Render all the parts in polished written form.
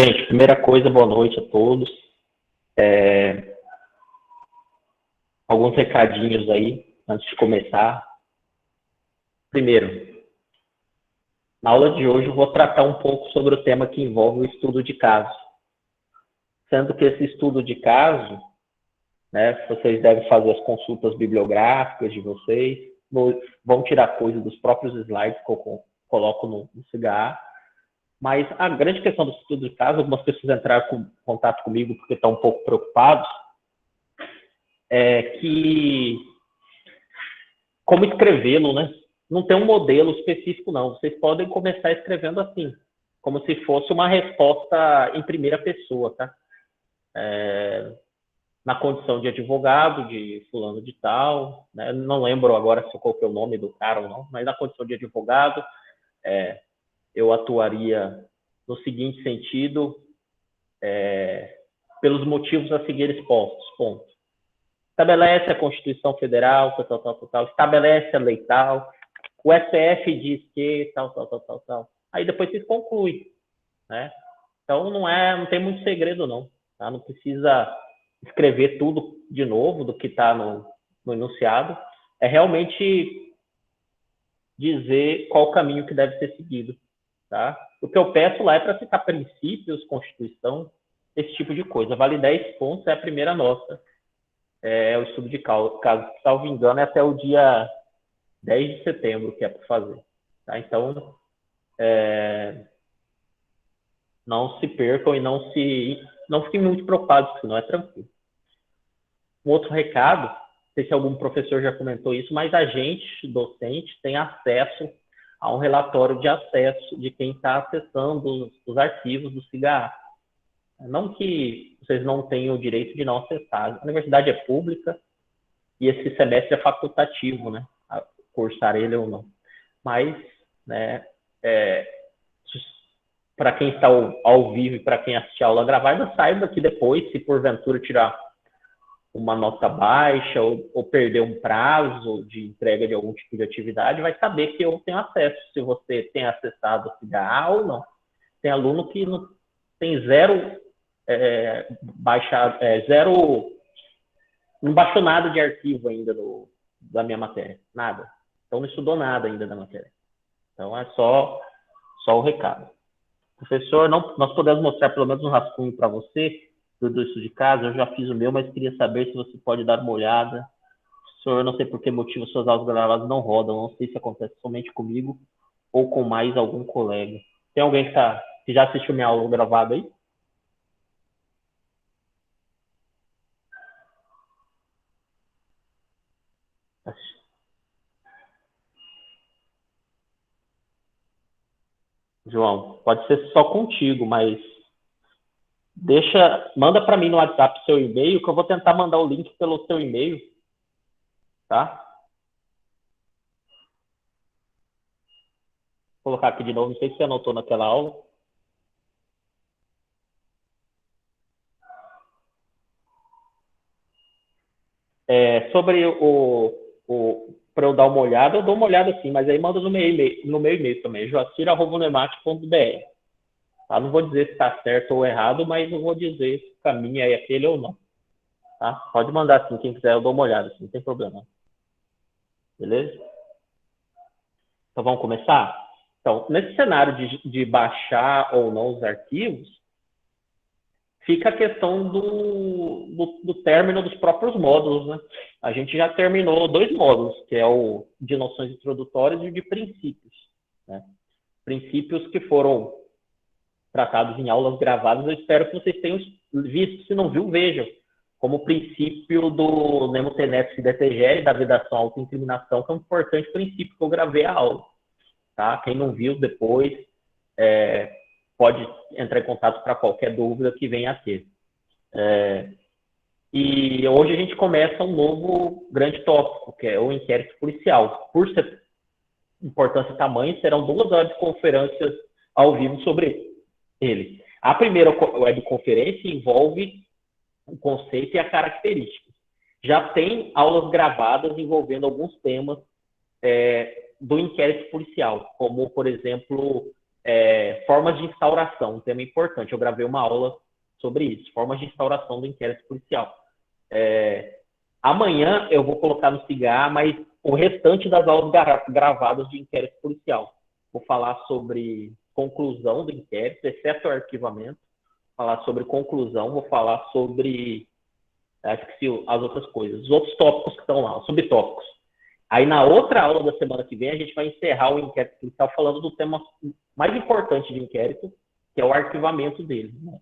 Gente, primeira coisa, boa noite a todos. Alguns recadinhos aí, antes de começar. Primeiro, na aula de hoje eu vou tratar um pouco sobre o tema que envolve o estudo de caso. Sendo que esse estudo de caso, né, vocês devem fazer as consultas bibliográficas de vocês, vão tirar coisa dos próprios slides que eu coloco no CGA. Mas a grande questão do estudo de caso, algumas pessoas entraram em contato comigo porque estão um pouco preocupados, é que como escrevê-lo, né? Não tem um modelo específico, não. Vocês podem começar escrevendo assim, como se fosse uma resposta em primeira pessoa, tá? Na condição de advogado, de fulano de tal, né? Não lembro agora se eu coloquei o nome do cara ou não, mas na condição de advogado, eu atuaria no seguinte sentido, pelos motivos a seguir expostos, ponto. Estabelece a Constituição Federal, tal, estabelece a lei tal, o STF diz que tal. Aí depois vocês concluem, né? Então não tem muito segredo não, tá? Não precisa escrever tudo de novo do que está no enunciado. É realmente dizer qual o caminho que deve ser seguido, tá? O que eu peço lá é para citar princípios, Constituição, esse tipo de coisa. Vale 10 pontos, é a primeira nota. É o estudo de caso, salvo engano, é até o dia 10 de setembro que é para fazer. Tá? Então, não se percam e não fiquem muito preocupados, senão é tranquilo. Um outro recado, não sei se algum professor já comentou isso, mas a gente, docente, tem acesso a um relatório de acesso de quem está acessando os arquivos do CIGA. Não que vocês não tenham o direito de não acessar. A universidade é pública e esse semestre é facultativo, né? A cursar ele ou não. Mas, né, para quem está ao vivo e para quem assiste a aula gravada, saiba que depois, se porventura tirar uma nota baixa ou perder um prazo de entrega de algum tipo de atividade, vai saber que eu tenho acesso, se você tem acessado o CIGA ou não. Tem aluno que não tem zero não baixou nada de arquivo ainda da minha matéria, nada. Então não estudou nada ainda da matéria. Então é só o recado. Professor, nós podemos mostrar pelo menos um rascunho para você do estudo de caso. Eu já fiz o meu, mas queria saber se você pode dar uma olhada. Professor, eu não sei por que motivo suas aulas gravadas não rodam. Não sei se acontece somente comigo ou com mais algum colega. Tem alguém que já assistiu minha aula gravada aí? João, pode ser só contigo, mas manda para mim no WhatsApp seu e-mail, que eu vou tentar mandar o link pelo seu e-mail, tá? Vou colocar aqui de novo, não sei se você anotou naquela aula. Sobre para eu dar uma olhada, eu dou uma olhada sim, mas aí manda no meu e-mail também, joacir@unemate.br. Tá? Não vou dizer se está certo ou errado, mas não vou dizer se o caminho é aquele ou não. Tá? Pode mandar sim, quem quiser eu dou uma olhada, assim, não tem problema. Beleza? Então vamos começar? Então, nesse cenário de baixar ou não os arquivos, fica a questão do término dos próprios módulos, né? A gente já terminou 2 módulos, que é o de noções introdutórias e o de princípios, né? Princípios que foram tratados em aulas gravadas, eu espero que vocês tenham visto. Se não viu, vejam. Como o princípio do Nemo Tenepsi Detegere, da vedação à autoincriminação, que é um importante princípio que eu gravei a aula. Tá? Quem não viu depois pode entrar em contato para qualquer dúvida que venha a ter. E hoje a gente começa um novo grande tópico, que é o inquérito policial. Por ser importância e tamanho, serão 2 horas de conferências ao vivo sobre ele. A primeira webconferência envolve o conceito e a característica. Já tem aulas gravadas envolvendo alguns temas do inquérito policial, como, por exemplo, formas de instauração, um tema importante. Eu gravei uma aula sobre isso, formas de instauração do inquérito policial. Amanhã eu vou colocar no Cigar, mas o restante das aulas gravadas de inquérito policial. Vou falar sobre conclusão do inquérito, exceto o arquivamento, falar sobre conclusão, vou falar sobre as outras coisas, os outros tópicos que estão lá, os subtópicos. Aí na outra aula da semana que vem a gente vai encerrar o inquérito policial falando do tema mais importante de inquérito, que é o arquivamento dele. Né?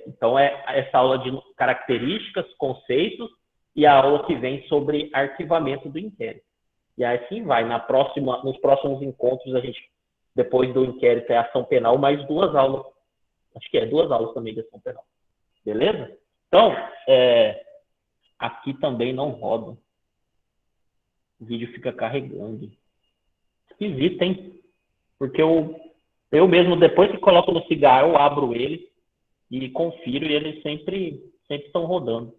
Então essa aula de características, conceitos, e a aula que vem sobre arquivamento do inquérito. E assim vai. Nos próximos encontros, a gente, depois do inquérito, é ação penal, mais 2 aulas. Acho que 2 aulas também de ação penal. Beleza? Então, aqui também não roda. O vídeo fica carregando. Esquisito, hein? Porque eu mesmo, depois que coloco no Cigar, eu abro ele e confiro, e eles sempre estão rodando.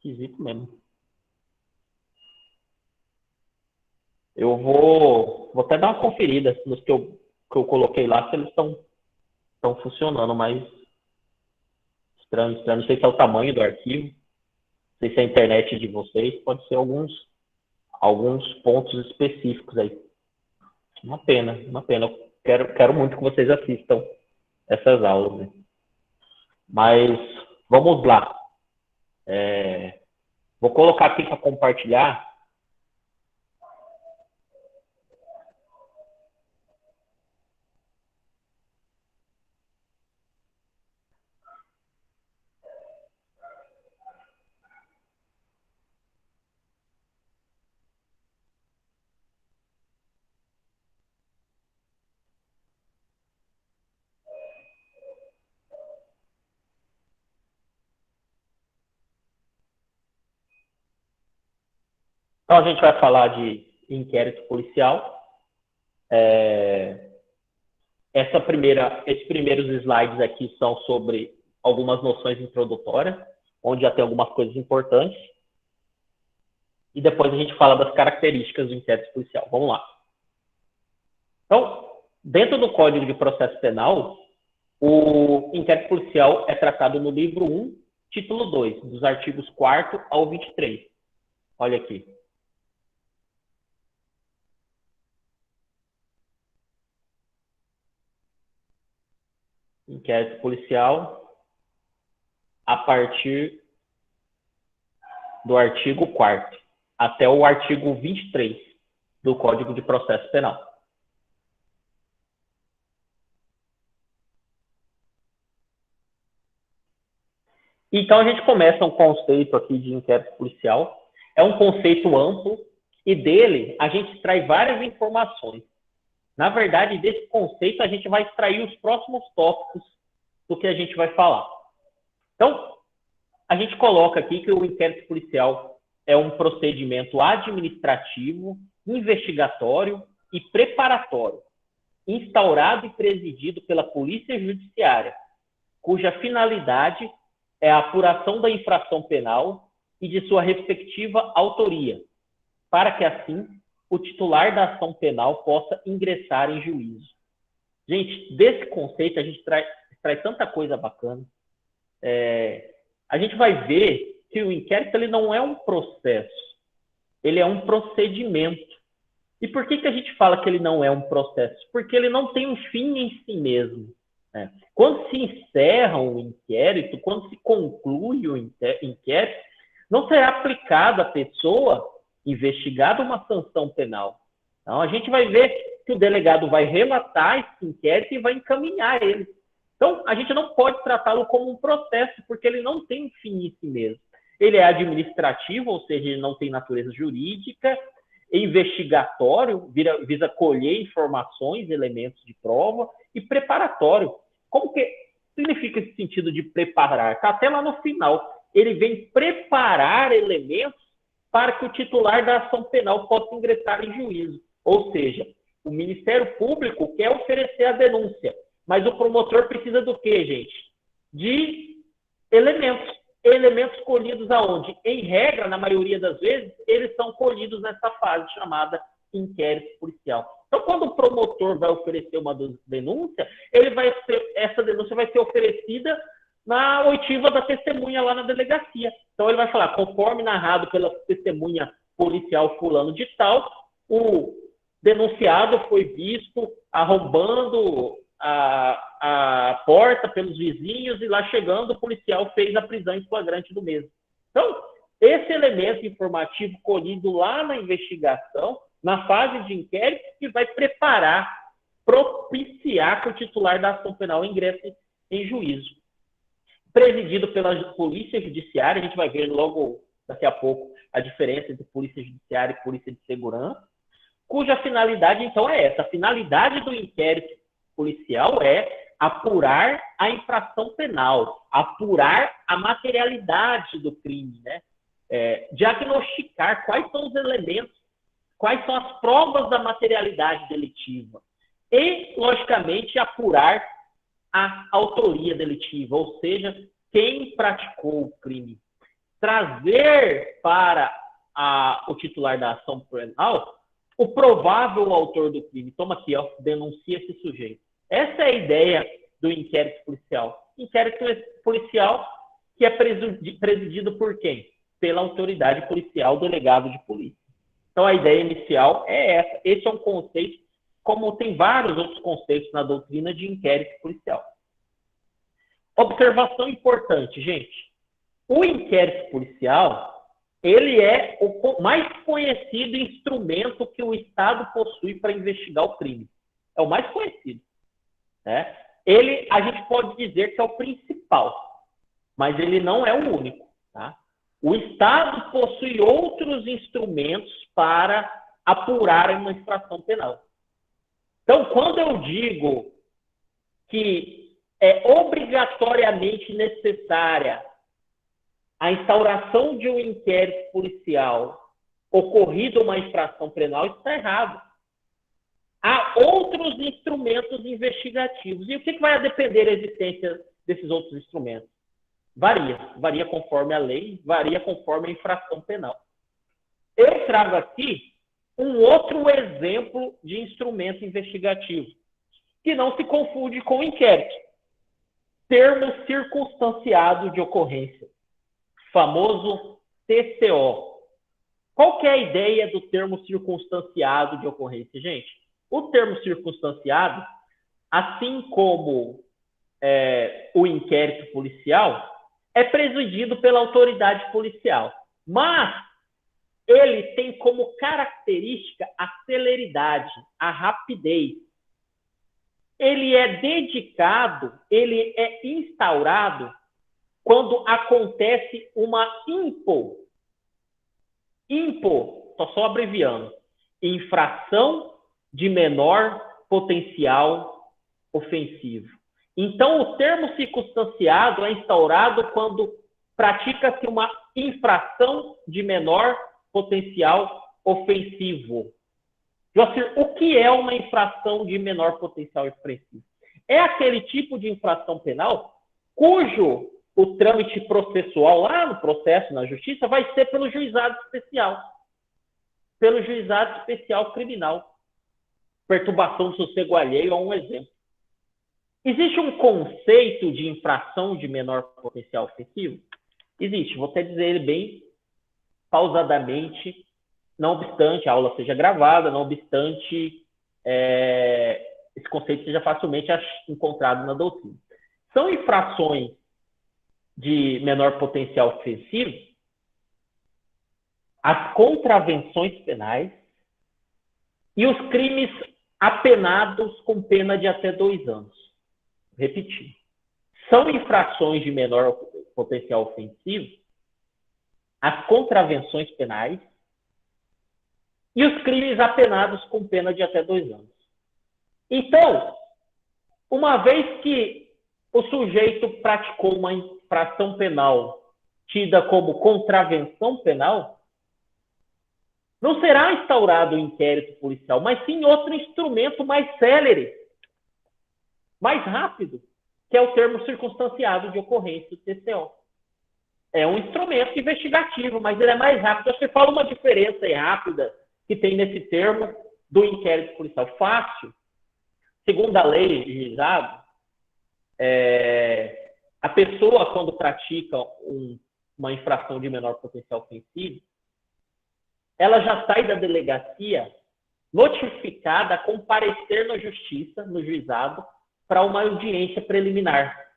Esquisito mesmo. Eu vou até dar uma conferida nos que eu coloquei lá, se eles estão funcionando, mas estranho. Não sei se é o tamanho do arquivo, não sei se é a internet de vocês, pode ser alguns pontos específicos aí. Uma pena. Eu quero muito que vocês assistam essas aulas. Né? Mas vamos lá. Vou colocar aqui para compartilhar. Então a gente vai falar de inquérito policial. Esses primeiros slides aqui são sobre algumas noções introdutórias, onde já tem algumas coisas importantes. E depois a gente fala das características do inquérito policial. Vamos lá. Então, dentro do Código de Processo Penal, o inquérito policial é tratado no livro 1, título 2, dos artigos 4º ao 23. Olha aqui. Inquérito policial a partir do artigo 4º até o artigo 23 do Código de Processo Penal. Então, a gente começa um conceito aqui de inquérito policial. É um conceito amplo e dele a gente extrai várias informações. Na verdade, desse conceito, a gente vai extrair os próximos tópicos do que a gente vai falar. Então, a gente coloca aqui que o inquérito policial é um procedimento administrativo, investigatório e preparatório, instaurado e presidido pela Polícia Judiciária, cuja finalidade é a apuração da infração penal e de sua respectiva autoria, para que, assim, o titular da ação penal possa ingressar em juízo. Gente, desse conceito a gente traz tanta coisa bacana. A gente vai ver que o inquérito ele não é um processo, ele é um procedimento. E por que a gente fala que ele não é um processo? Porque ele não tem um fim em si mesmo. Né? Quando se encerra um inquérito, quando se conclui o inquérito, não será aplicada à pessoa investigada uma sanção penal. Então, a gente vai ver que o delegado vai relatar esse inquérito e vai encaminhar ele. Então, a gente não pode tratá-lo como um processo, porque ele não tem um fim em si mesmo. Ele é administrativo, ou seja, ele não tem natureza jurídica, investigatório, visa colher informações, elementos de prova, e preparatório. Como que significa esse sentido de preparar? Está até lá no final. Ele vem preparar elementos para que o titular da ação penal possa ingressar em juízo. Ou seja, o Ministério Público quer oferecer a denúncia, mas o promotor precisa do quê, gente? De elementos. Elementos colhidos aonde? Em regra, na maioria das vezes, eles são colhidos nessa fase chamada inquérito policial. Então, quando o promotor vai oferecer uma denúncia, essa denúncia vai ser oferecida na oitiva da testemunha lá na delegacia. Então, ele vai falar, conforme narrado pela testemunha policial fulano de tal, o denunciado foi visto arrombando a porta pelos vizinhos e lá chegando o policial fez a prisão em flagrante do mesmo. Então, esse elemento informativo colhido lá na investigação, na fase de inquérito, que vai propiciar que o titular da ação penal ingresse em juízo. Presidido pela Polícia Judiciária, a gente vai ver logo daqui a pouco a diferença entre Polícia Judiciária e Polícia de Segurança, cuja finalidade, então, é essa. A finalidade do inquérito policial é apurar a infração penal, apurar a materialidade do crime, né? Diagnosticar quais são os elementos, quais são as provas da materialidade delitiva e, logicamente, apurar a autoria delitiva, ou seja, quem praticou o crime. Trazer para o titular da ação penal o provável autor do crime. Toma aqui, ó, denuncia esse sujeito. Essa é a ideia do inquérito policial. Inquérito policial que é presidido por quem? Pela autoridade policial, delegado de polícia. Então, a ideia inicial é essa. Esse é um conceito, como tem vários outros conceitos na doutrina de inquérito policial. Observação importante, gente. O inquérito policial, ele é o mais conhecido instrumento que o Estado possui para investigar o crime. É o mais conhecido. Né? A gente pode dizer que é o principal, mas ele não é o único. Tá? O Estado possui outros instrumentos para apurar uma infração penal. Então, quando eu digo que é obrigatoriamente necessária a instauração de um inquérito policial ocorrido uma infração penal, isso está errado. Há outros instrumentos investigativos. E o que vai depender da existência desses outros instrumentos? Varia conforme a lei, varia conforme a infração penal. Eu trago aqui um outro exemplo de instrumento investigativo, que não se confunde com o inquérito. Termo circunstanciado de ocorrência, famoso TCO. Qual que é a ideia do termo circunstanciado de ocorrência, gente? O termo circunstanciado, assim como o inquérito policial, é presidido pela autoridade policial, mas ele tem como característica a celeridade, a rapidez. Ele é dedicado, ele é instaurado quando acontece uma IMPO. IMPO, só abreviando, infração de menor potencial ofensivo. Então, o termo circunstanciado é instaurado quando pratica-se uma infração de menor potencial ofensivo. Joacir, o que é uma infração de menor potencial ofensivo? É aquele tipo de infração penal cujo o trâmite processual lá no processo, na justiça, vai ser pelo juizado especial. Pelo juizado especial criminal. Perturbação do sossego alheio é um exemplo. Existe um conceito de infração de menor potencial ofensivo? Existe, vou até dizer ele bem pausadamente, não obstante a aula seja gravada, não obstante esse conceito seja facilmente encontrado na doutrina. São infrações de menor potencial ofensivo as contravenções penais e os crimes apenados com pena de até 2 anos. Repetir. São infrações de menor potencial ofensivo as contravenções penais e os crimes apenados com pena de até 2 anos. Então, uma vez que o sujeito praticou uma infração penal tida como contravenção penal, não será instaurado o inquérito policial, mas sim outro instrumento mais célere, mais rápido, que é o termo circunstanciado de ocorrência, o TCO. É um instrumento investigativo, mas ele é mais rápido. Você fala uma diferença aí rápida que tem nesse termo do inquérito policial fácil, segundo a lei de juizado, a pessoa, quando pratica uma infração de menor potencial ofensivo, ela já sai da delegacia notificada a comparecer na justiça, no juizado, para uma audiência preliminar,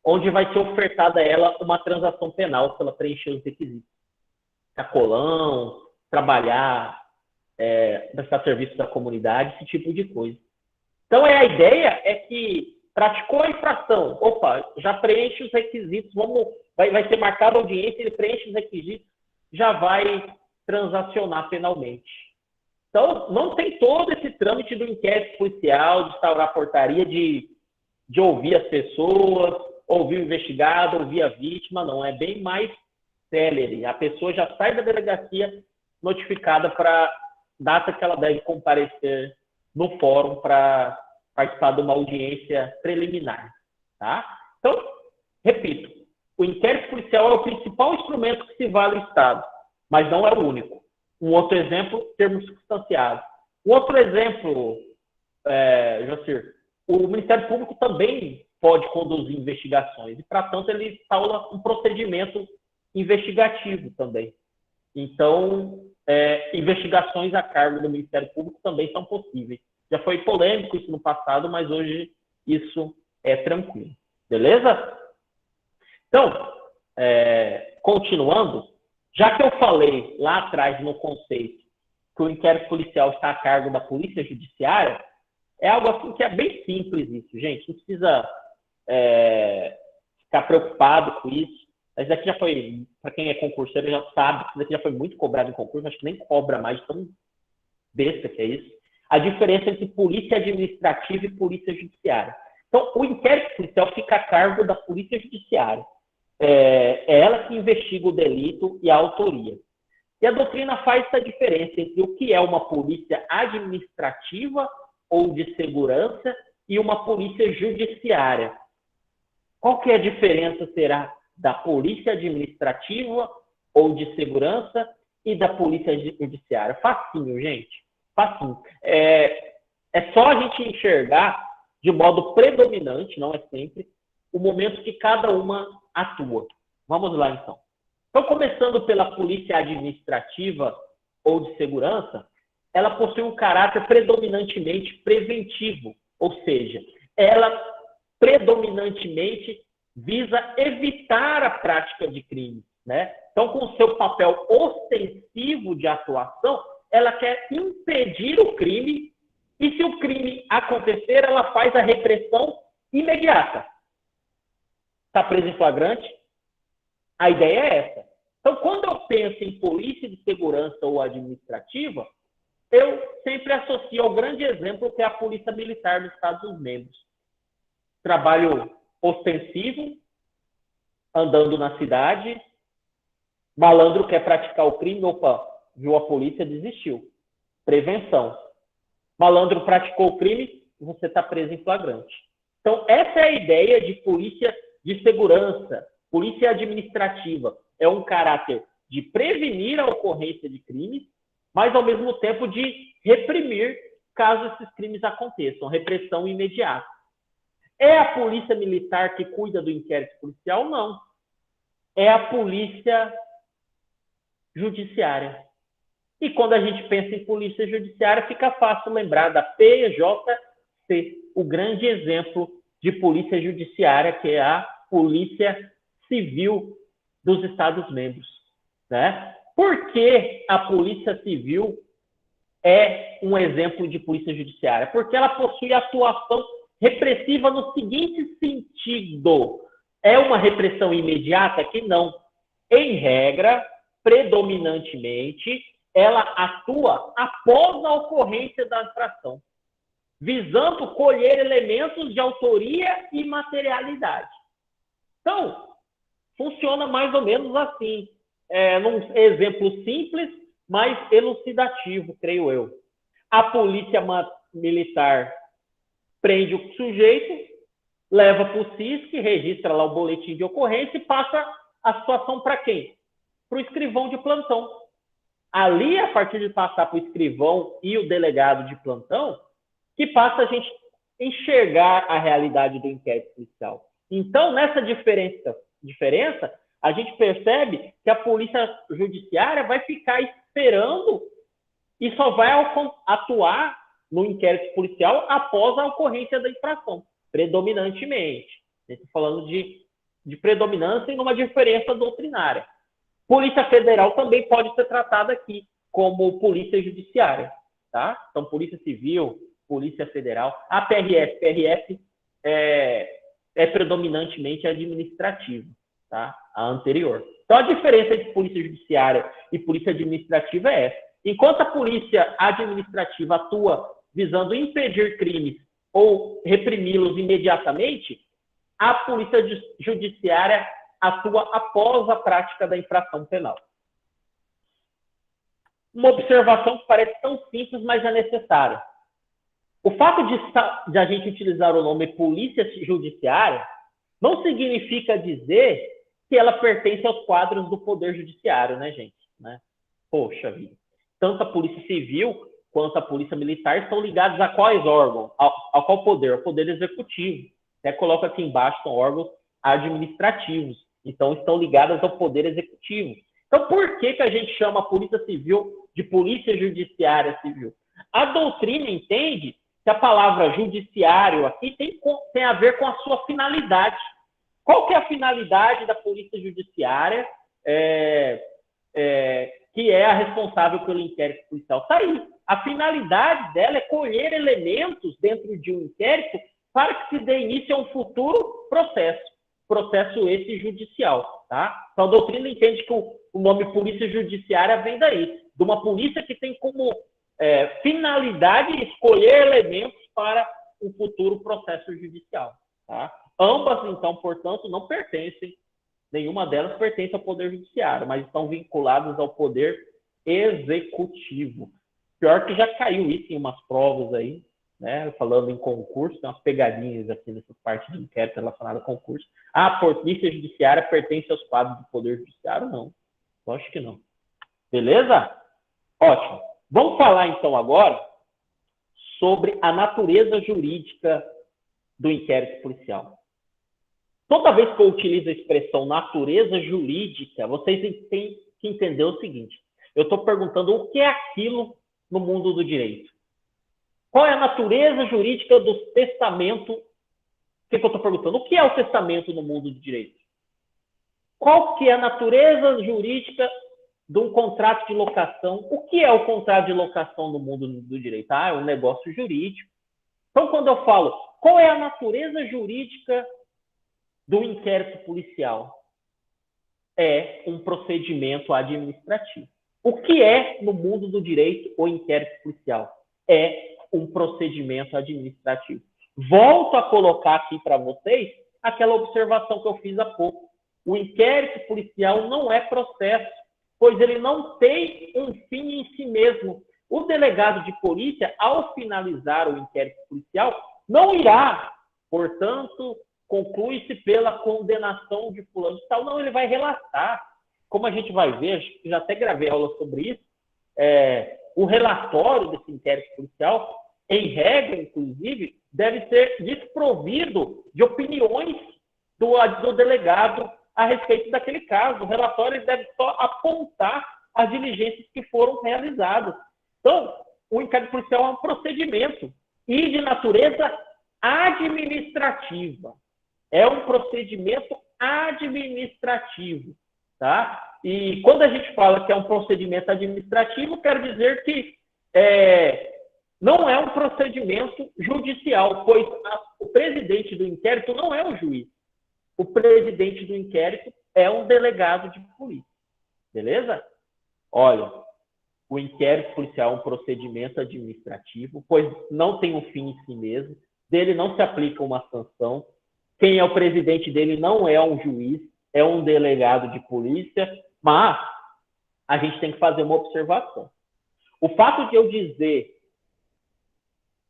onde vai ser ofertada a ela uma transação penal se ela preencher os requisitos. Sacolão, trabalhar, prestar serviço da comunidade, esse tipo de coisa. Então, a ideia é que praticou a infração, opa, já preenche os requisitos, vai ser marcada a audiência, ele preenche os requisitos, já vai transacionar penalmente. Então, não tem todo esse trâmite do inquérito policial, de instaurar portaria, de ouvir as pessoas, ouvir o investigado, ouvir a vítima, não. É bem mais célere. A pessoa já sai da delegacia notificada para a data que ela deve comparecer no fórum para participar de uma audiência preliminar. Tá? Então, repito, o inquérito policial é o principal instrumento que se vale o Estado, mas não é o único. Um outro exemplo, termos substanciados. Um outro exemplo, Jacir, o Ministério Público também pode conduzir investigações, e, para tanto, ele instaura um procedimento investigativo também. Então, investigações a cargo do Ministério Público também são possíveis. Já foi polêmico isso no passado, mas hoje isso é tranquilo. Beleza? Então, continuando, já que eu falei lá atrás no conceito que o inquérito policial está a cargo da Polícia Judiciária, é algo assim que é bem simples isso, gente. Não precisa ficar preocupado com isso. Isso daqui já foi, para quem é concurseiro já sabe, isso daqui já foi muito cobrado em concurso, acho que nem cobra mais, tão besta que é isso. A diferença entre polícia administrativa e polícia judiciária. Então, o inquérito policial fica a cargo da Polícia Judiciária. É ela que investiga o delito e a autoria. E a doutrina faz essa diferença entre o que é uma polícia administrativa ou de segurança e uma polícia judiciária. Qual que é a diferença, será, da polícia administrativa ou de segurança e da polícia judiciária? Facinho, gente. Facinho. É só a gente enxergar de modo predominante, não é sempre, o momento que cada uma atua. Vamos lá, então. Então, começando pela polícia administrativa ou de segurança, ela possui um caráter predominantemente preventivo, ou seja, ela predominantemente visa evitar a prática de crimes, né? Então, com o seu papel ostensivo de atuação, ela quer impedir o crime e, se o crime acontecer, ela faz a repressão imediata. Está preso em flagrante? A ideia é essa. Então, quando eu penso em polícia de segurança ou administrativa, eu sempre associo ao grande exemplo que é a Polícia Militar dos Estados-membros. Trabalho ostensivo, andando na cidade, malandro quer praticar o crime, opa, viu a polícia, desistiu. Prevenção. Malandro praticou o crime, você está preso em flagrante. Então, essa é a ideia de polícia de segurança, polícia administrativa. É um caráter de prevenir a ocorrência de crimes, mas, ao mesmo tempo, de reprimir caso esses crimes aconteçam, repressão imediata. É a polícia militar que cuida do inquérito policial? Não. É a polícia judiciária. E quando a gente pensa em polícia judiciária, fica fácil lembrar da PJC, o grande exemplo de polícia judiciária, que é a Polícia Civil dos Estados-membros, né? Por que a Polícia Civil é um exemplo de polícia judiciária? Porque ela possui atuação repressiva no seguinte sentido: é uma repressão imediata? Que não. Em regra, predominantemente, ela atua após a ocorrência da infração, visando colher elementos de autoria e materialidade. Então, funciona mais ou menos assim. Num exemplo simples, mas elucidativo, creio eu. A polícia militar prende o sujeito, leva para o CISC, registra lá o boletim de ocorrência e passa a situação para quem? Para o escrivão de plantão. ali, a partir de passar para o escrivão e o delegado de plantão, que passa a gente enxergar a realidade do inquérito policial. Então, nessa diferença, a gente percebe que a polícia judiciária vai ficar esperando e só vai atuar no inquérito policial após a ocorrência da infração, predominantemente. Estou falando de predominância e numa diferença doutrinária. Polícia Federal também pode ser tratada aqui como polícia judiciária, tá? Então, Polícia Civil, Polícia Federal, a PRF é predominantemente administrativa, tá? A anterior. Então, a diferença entre polícia judiciária e polícia administrativa é essa. Enquanto a polícia administrativa atua visando impedir crimes ou reprimi-los imediatamente, a polícia judiciária atua após a prática da infração penal. Uma observação que parece tão simples, mas é necessária. O fato de a gente utilizar o nome polícia judiciária não significa dizer que ela pertence aos quadros do Poder Judiciário, né, gente? Né? Poxa vida. Tanto a Polícia Civil quanto a Polícia Militar estão ligados a quais órgãos? A qual poder? Ao Poder Executivo. Até coloca aqui embaixo, são órgãos administrativos. Então, estão ligadas ao Poder Executivo. Então, por que a gente chama a Polícia Civil de Polícia Judiciária Civil? A doutrina entende que a palavra judiciário aqui tem a ver com a sua finalidade. Qual que é a finalidade da Polícia Judiciária, que é a responsável pelo inquérito policial? Está aí. A finalidade dela é colher elementos dentro de um inquérito para que se dê início a um futuro processo esse judicial. Tá? Então, a doutrina entende que o nome Polícia Judiciária vem daí, de uma polícia que tem como finalidade escolher elementos para um futuro processo judicial. Tá? Ambas, então, portanto, não pertencem, nenhuma delas pertence ao Poder Judiciário, mas estão vinculadas ao Poder Executivo. Pior que já caiu isso em umas provas aí, né? Falando em concurso, tem umas pegadinhas aqui nessa parte de inquérito relacionada a concurso. A Polícia Judiciária pertence aos quadros do Poder Judiciário? Não. Eu acho que não. Beleza? Ótimo. Vamos falar, então, agora sobre a natureza jurídica do inquérito policial. Toda vez que eu utilizo a expressão natureza jurídica, vocês têm que entender o seguinte. Eu estou perguntando o que é aquilo no mundo do direito. Qual é a natureza jurídica do testamento? O que eu estou perguntando? O que é o testamento no mundo do direito? Qual que é a natureza jurídica de um contrato de locação? O que é o contrato de locação no mundo do direito? É um negócio jurídico. Então, quando eu falo qual é a natureza jurídica do inquérito policial, é um procedimento administrativo. O que é, no mundo do direito, o inquérito policial? É um procedimento administrativo. Volto a colocar aqui para vocês aquela observação que eu fiz há pouco. O inquérito policial não é processo, pois ele não tem um fim em si mesmo. O delegado de polícia, ao finalizar o inquérito policial, não irá, portanto, conclui-se pela condenação de fulano de tal. Não, ele vai relatar. Como a gente vai ver, já até gravei aula sobre isso, o relatório desse inquérito policial, em regra, inclusive, deve ser desprovido de opiniões do delegado a respeito daquele caso. O relatório deve só apontar as diligências que foram realizadas. Então, o inquérito policial é um procedimento e de natureza administrativa. É um procedimento administrativo, tá? E quando a gente fala que é um procedimento administrativo, quer dizer que não é um procedimento judicial, pois o presidente do inquérito não é o juiz. O presidente do inquérito é um delegado de polícia. Beleza? Olha, o inquérito policial é um procedimento administrativo, pois não tem um fim em si mesmo, dele não se aplica uma sanção. Quem é o presidente dele não é um juiz, é um delegado de polícia, mas a gente tem que fazer uma observação. O fato de eu dizer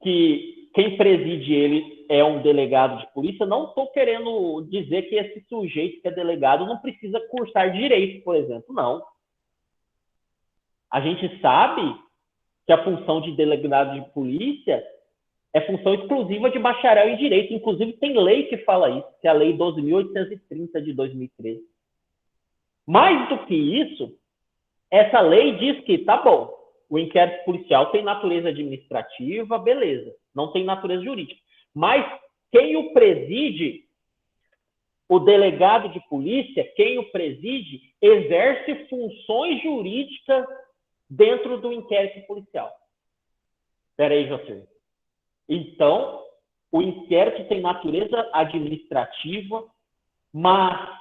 que quem preside ele é um delegado de polícia, não estou querendo dizer que esse sujeito que é delegado não precisa cursar direito, por exemplo. Não. A gente sabe que a função de delegado de polícia é função exclusiva de bacharel em direito. Inclusive, tem lei que fala isso, que é a Lei 12.830 de 2013. Mais do que isso, essa lei diz que, tá bom, o inquérito policial tem natureza administrativa, beleza, não tem natureza jurídica. Mas quem o preside, o delegado de polícia, quem o preside, exerce funções jurídicas dentro do inquérito policial. Espera aí, José. Então, o inquérito tem natureza administrativa, mas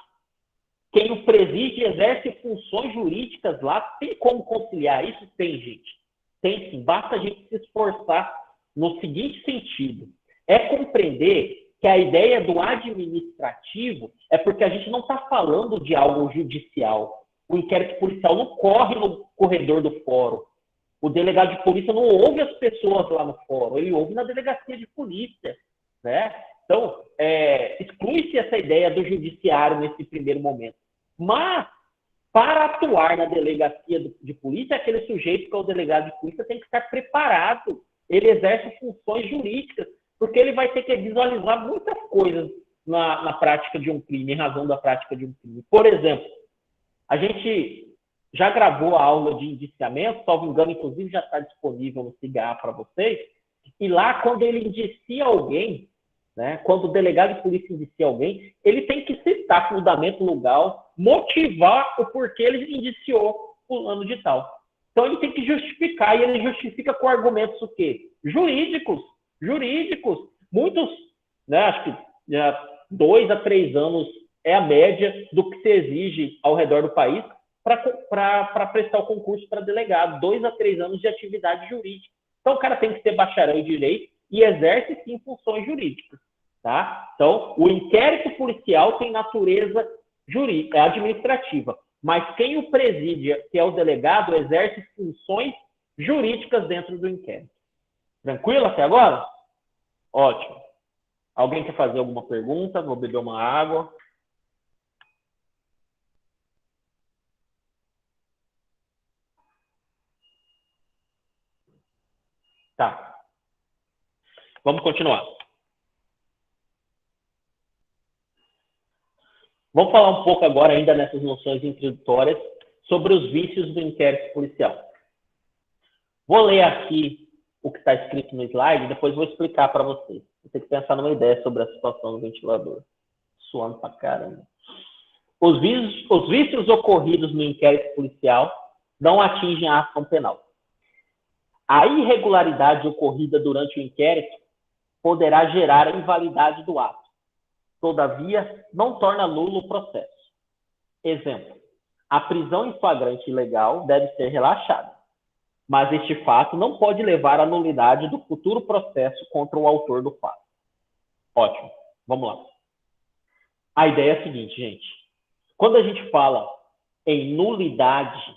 quem o preside exerce funções jurídicas lá. Tem como conciliar isso? Tem, gente. Tem sim. Basta a gente se esforçar no seguinte sentido. É compreender que a ideia do administrativo é porque a gente não está falando de algo judicial. O inquérito policial não corre no corredor do fórum. O delegado de polícia não ouve as pessoas lá no fórum, ele ouve na delegacia de polícia, né? Então, exclui-se essa ideia do judiciário nesse primeiro momento. Mas, para atuar na delegacia de polícia, aquele sujeito que é o delegado de polícia tem que estar preparado. Ele exerce funções jurídicas, porque ele vai ter que visualizar muitas coisas na prática de um crime, em razão da prática de um crime. Por exemplo, a gente já gravou a aula de indiciamento, salvo engano, inclusive já está disponível no CIGA para vocês, e lá, quando ele indicia alguém, né, quando o delegado de polícia indicia alguém, ele tem que citar fundamento legal, motivar o porquê ele indiciou fulano de tal. Então, ele tem que justificar, e ele justifica com argumentos o quê? Jurídicos. Muitos, né, acho que já 2 a 3 anos é a média do que se exige ao redor do país para prestar o concurso para delegado. 2 a 3 anos de atividade jurídica. Então, o cara tem que ser bacharel em direito e exerce, sim, funções jurídicas. Tá? Então, o inquérito policial tem natureza jurídica, administrativa, mas quem o preside, que é o delegado, exerce funções jurídicas dentro do inquérito. Tranquilo até agora? Ótimo. Alguém quer fazer alguma pergunta? Vou beber uma água. Tá. Vamos continuar. Vamos falar um pouco agora, ainda nessas noções introdutórias, sobre os vícios do inquérito policial. Vou ler aqui o que está escrito no slide e depois vou explicar para vocês. Você tem que pensar numa ideia sobre a situação do ventilador. Suando pra caramba. Os vícios ocorridos no inquérito policial não atingem a ação penal. A irregularidade ocorrida durante o inquérito poderá gerar a invalidade do ato. Todavia, não torna nulo o processo. Exemplo: a prisão em flagrante ilegal deve ser relaxada, mas este fato não pode levar à nulidade do futuro processo contra o autor do fato. Ótimo, vamos lá. A ideia é a seguinte, gente. Quando a gente fala em nulidade,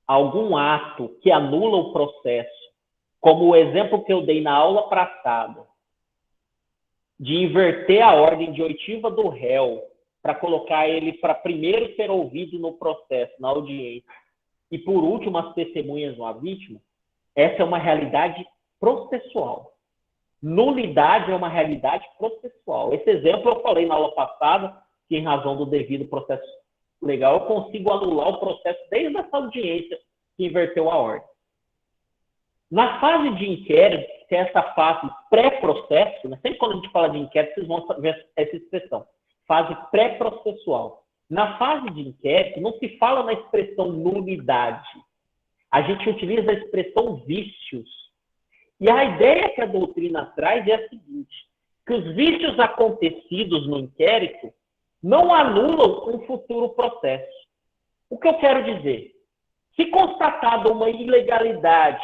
algum ato que anula o processo, como o exemplo que eu dei na aula passada, de inverter a ordem de oitiva do réu para colocar ele para primeiro ser ouvido no processo, na audiência, e por último as testemunhas ou a vítima, essa é uma realidade processual. Nulidade é uma realidade processual. Esse exemplo eu falei na aula passada, que em razão do devido processo legal, eu consigo anular o processo desde essa audiência que inverteu a ordem. Na fase de inquérito, que é essa fase pré-processo, né? Sempre quando a gente fala de inquérito, vocês vão ver essa expressão, fase pré-processual. Na fase de inquérito, não se fala na expressão nulidade. A gente utiliza a expressão vícios. E a ideia que a doutrina traz é a seguinte, que os vícios acontecidos no inquérito não anulam um futuro processo. O que eu quero dizer? Se constatada uma ilegalidade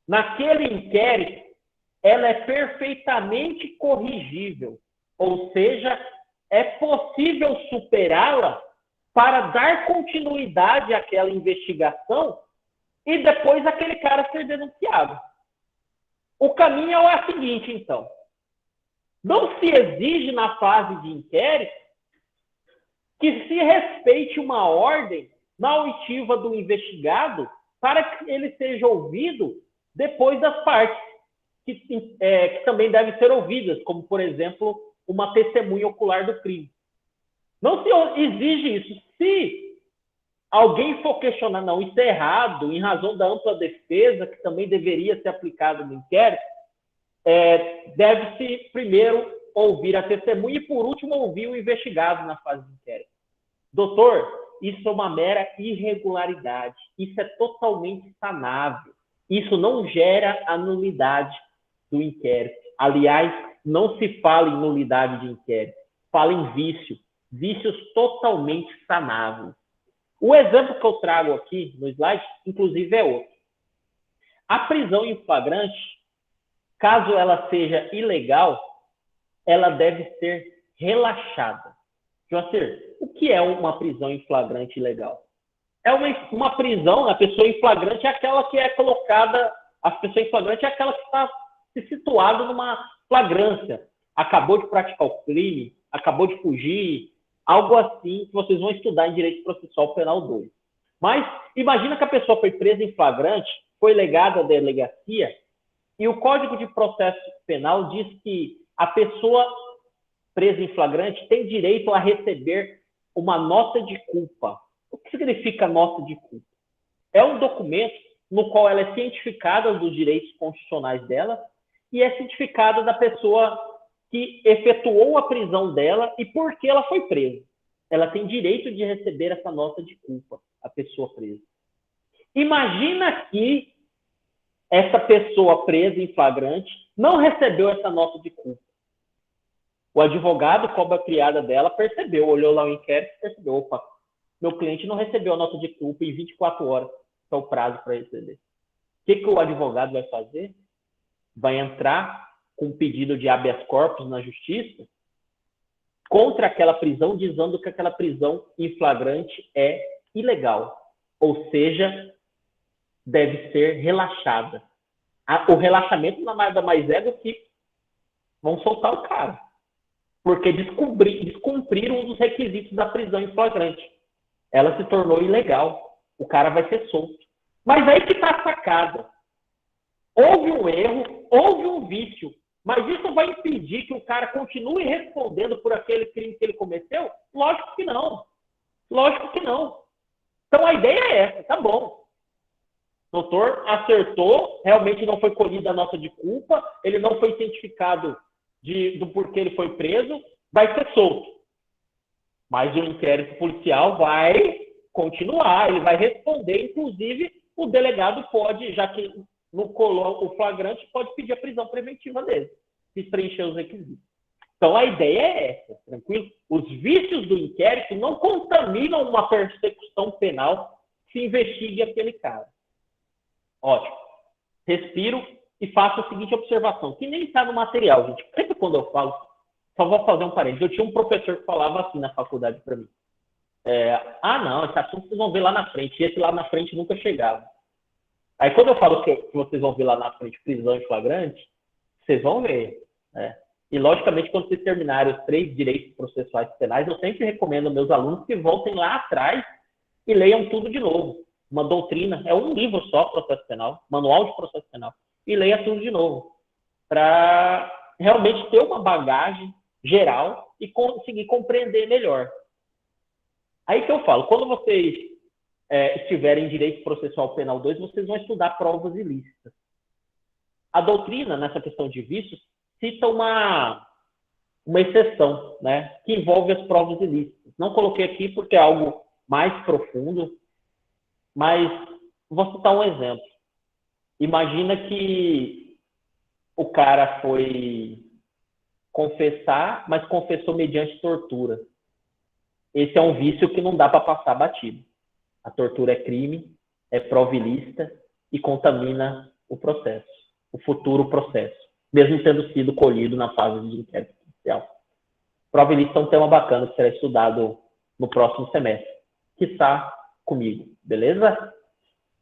naquele inquérito, ela é perfeitamente corrigível, ou seja, é possível superá-la para dar continuidade àquela investigação e depois aquele cara ser denunciado. O caminho é o seguinte, então. Não se exige na fase de inquérito que se respeite uma ordem na oitiva do investigado para que ele seja ouvido depois das partes, que também devem ser ouvidas, como, por exemplo, uma testemunha ocular do crime. Não se exige isso. Se alguém for questionar, não, isso é errado, em razão da ampla defesa, que também deveria ser aplicada no inquérito, deve-se primeiro ouvir a testemunha e, por último, ouvir o investigado na fase do inquérito. Doutor, isso é uma mera irregularidade. Isso é totalmente sanável. Isso não gera a nulidade do inquérito. Aliás, não se fala em nulidade de inquérito. Fala em vício. Vícios totalmente sanáveis. O exemplo que eu trago aqui no slide, inclusive, é outro. A prisão em flagrante, caso ela seja ilegal, ela deve ser relaxada. Joacir, o que é uma prisão em flagrante ilegal? É uma prisão, a pessoa em flagrante é aquela que é colocada, a pessoa em flagrante é aquela que está se situada numa flagrância. Acabou de praticar o crime, acabou de fugir, algo assim que vocês vão estudar em Direito Processual Penal 2. Mas imagina que a pessoa foi presa em flagrante, foi legada à delegacia, e o Código de Processo Penal diz que a pessoa presa em flagrante tem direito a receber uma nota de culpa. O que significa nota de culpa? É um documento no qual ela é cientificada dos direitos constitucionais dela e é cientificada da pessoa que efetuou a prisão dela e por que ela foi presa. Ela tem direito de receber essa nota de culpa, a pessoa presa. Imagina que essa pessoa presa em flagrante não recebeu essa nota de culpa. O advogado, cobra criada dela, percebeu, olhou lá o inquérito e percebeu, opa, meu cliente não recebeu a nota de culpa em 24 horas, que é o prazo para receber. O que o advogado vai fazer? Vai entrar com um pedido de habeas corpus na justiça contra aquela prisão, dizendo que aquela prisão em flagrante é ilegal. Ou seja, deve ser relaxada. O relaxamento nada mais é do que vão soltar o cara. Porque descumpriram um dos requisitos da prisão em flagrante. Ela se tornou ilegal. O cara vai ser solto. Mas aí que está a sacada. Houve um erro, houve um vício, mas isso vai impedir que o cara continue respondendo por aquele crime que ele cometeu? Lógico que não. Lógico que não. Então a ideia é essa, tá bom. O doutor acertou, realmente não foi colhida a nota de culpa, ele não foi cientificado do porquê ele foi preso, vai ser solto. Mas o inquérito policial vai continuar, ele vai responder, inclusive o delegado pode, já que no o flagrante, pode pedir a prisão preventiva dele, se preencher os requisitos. Então a ideia é essa, tranquilo? Os vícios do inquérito não contaminam uma persecução penal se investigue aquele cara. Ótimo. Respiro e faço a seguinte observação, que nem está no material, gente. Sempre quando eu falo, só vou fazer um parênteses. Eu tinha um professor que falava assim na faculdade para mim. Não, esse assunto vocês vão ver lá na frente. E esse lá na frente nunca chegava. Aí quando eu falo que vocês vão ver lá na frente prisão em flagrante, vocês vão ver. Né? E logicamente, quando vocês terminarem os 3 direitos processuais penais, eu sempre recomendo aos meus alunos que voltem lá atrás e leiam tudo de novo. Uma doutrina, é um livro só, processo penal, manual de processo penal, e leia tudo de novo, para realmente ter uma bagagem geral e conseguir compreender melhor. Aí que eu falo, quando vocês estiverem em Direito Processual Penal 2, vocês vão estudar provas ilícitas. A doutrina, nessa questão de vícios, cita uma exceção, né, que envolve as provas ilícitas. Não coloquei aqui porque é algo mais profundo, mas vou citar um exemplo. Imagina que o cara foi confessar, mas confessou mediante tortura. Esse é um vício que não dá para passar batido. A tortura é crime, é prova ilícita e contamina o processo, o futuro processo, mesmo tendo sido colhido na fase de inquérito policial. Prova ilícita é um tema bacana que será estudado no próximo semestre, que está comigo, beleza?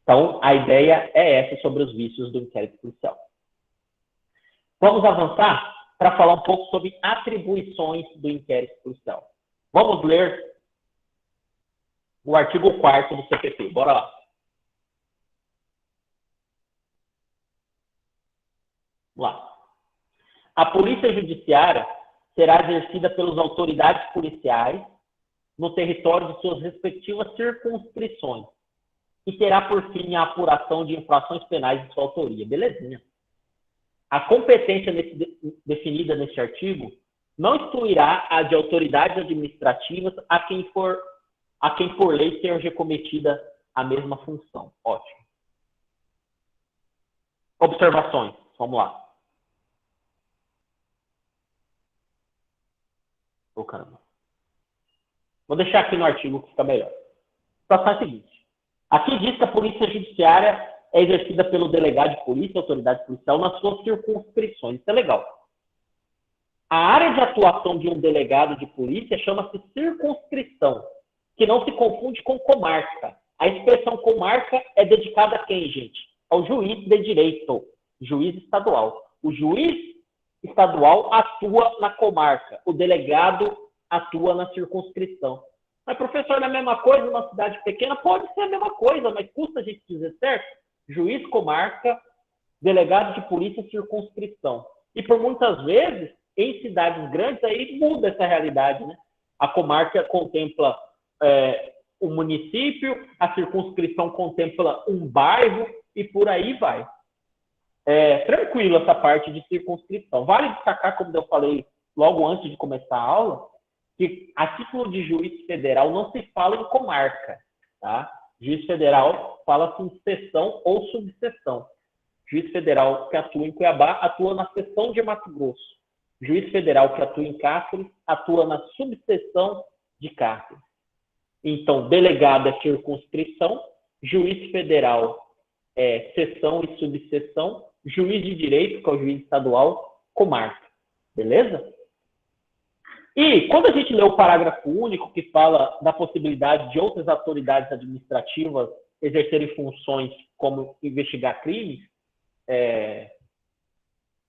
Então, a ideia é essa sobre os vícios do inquérito policial. Vamos avançar para falar um pouco sobre atribuições do inquérito policial. Vamos ler O artigo 4º do CPP. Bora lá. Vamos lá. A polícia judiciária será exercida pelas autoridades policiais no território de suas respectivas circunscrições e terá por fim a apuração de infrações penais de sua autoria. Belezinha. A competência definida neste artigo não excluirá a de autoridades administrativas a quem por lei seja cometida a mesma função. Ótimo. Observações. Vamos lá. Oh, caramba. Vou deixar aqui no artigo que fica melhor. A situação é a seguinte. Aqui diz que a polícia judiciária é exercida pelo delegado de polícia, autoridade policial, nas suas circunscrições. Isso é legal. A área de atuação de um delegado de polícia chama-se circunscrição, que não se confunde com comarca. A expressão comarca é dedicada a quem, gente? Ao juiz de direito, juiz estadual. O juiz estadual atua na comarca, o delegado atua na circunscrição. Mas, professor, não é a mesma coisa numa cidade pequena? Pode ser a mesma coisa, mas custa a gente dizer certo? Juiz, comarca, delegado de polícia, circunscrição. E por muitas vezes, em cidades grandes, aí muda essa realidade, né? A comarca contempla o município, a circunscrição contempla um bairro e por aí vai. Tranquilo essa parte de circunscrição. Vale destacar, como eu falei logo antes de começar a aula, que a título de juiz federal não se fala em comarca, tá? Juiz federal fala-se em seção ou subseção. Juiz federal que atua em Cuiabá atua na seção de Mato Grosso. Juiz federal que atua em Cáceres atua na subseção de Cáceres. Então, delegado é circunscrição, juiz federal é seção e subseção, juiz de direito, que é o juiz estadual, comarca. Beleza? E quando a gente lê o parágrafo único que fala da possibilidade de outras autoridades administrativas exercerem funções como investigar crimes,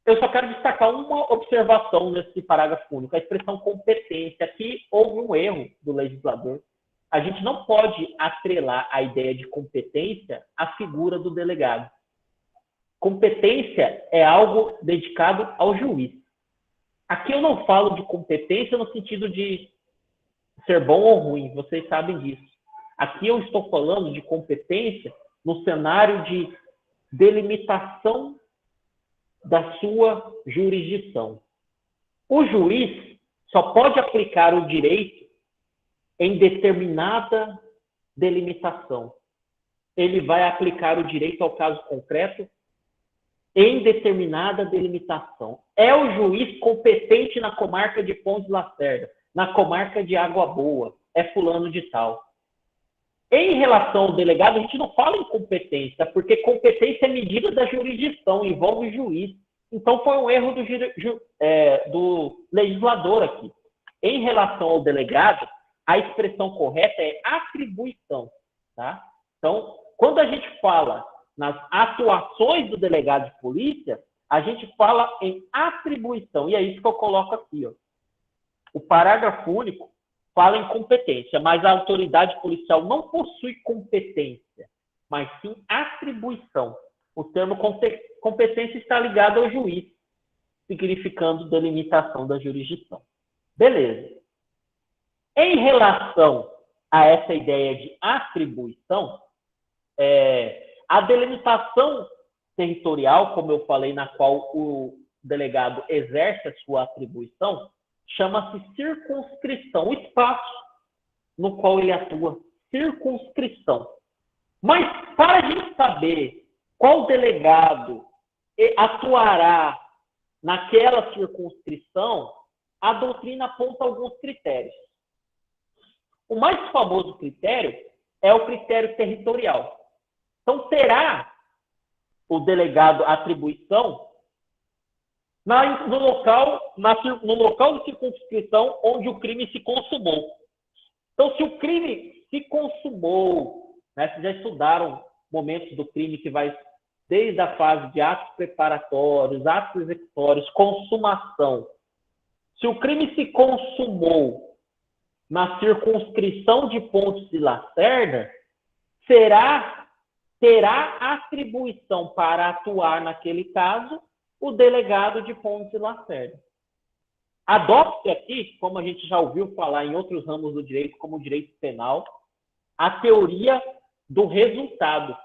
eu só quero destacar uma observação nesse parágrafo único, a expressão competência. Aqui houve um erro do legislador. A gente não pode atrelar a ideia de competência à figura do delegado. Competência é algo dedicado ao juiz. Aqui eu não falo de competência no sentido de ser bom ou ruim, vocês sabem disso. Aqui eu estou falando de competência no cenário de delimitação da sua jurisdição. O juiz só pode aplicar o direito em determinada delimitação. Ele vai aplicar o direito ao caso concreto em determinada delimitação. É o juiz competente na comarca de Pontes Lacerda, na comarca de Água Boa, é fulano de tal. Em relação ao delegado, a gente não fala em competência, porque competência é medida da jurisdição, envolve o juiz. Então, foi um erro do legislador aqui. Em relação ao delegado, a expressão correta é atribuição. Tá? Então, quando a gente fala nas atuações do delegado de polícia, a gente fala em atribuição. E é isso que eu coloco aqui. Ó. O parágrafo único fala em competência, mas a autoridade policial não possui competência, mas sim atribuição. O termo competência está ligado ao juiz, significando delimitação da jurisdição. Beleza. Em relação a essa ideia de atribuição, a delimitação territorial, como eu falei, na qual o delegado exerce a sua atribuição, chama-se circunscrição, o espaço no qual ele atua, circunscrição. Mas para a gente saber qual delegado atuará naquela circunscrição, a doutrina aponta alguns critérios. O mais famoso critério é o critério territorial. Então, terá o delegado atribuição no local de circunscrição onde o crime se consumou. Então, se o crime se consumou, né, vocês já estudaram momentos do crime que vai desde a fase de atos preparatórios, atos executórios, consumação. Se o crime se consumou na circunscrição de Pontes e Lacerda, terá atribuição para atuar naquele caso o delegado de Pontes e Lacerda. Adota-se aqui, como a gente já ouviu falar em outros ramos do direito, como o direito penal, a teoria do resultado,